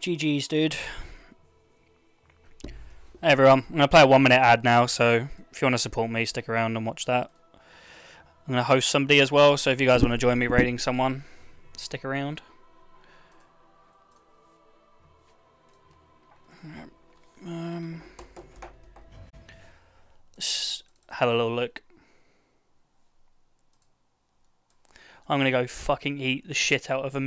GG's, dude. Hey everyone, I'm going to play a 1 minute ad now, so if you want to support me, stick around and watch that. I'm going to host somebody as well, so if you guys want to join me raiding someone, stick around. Let's have a little look. I'm gonna go fucking eat the shit out of a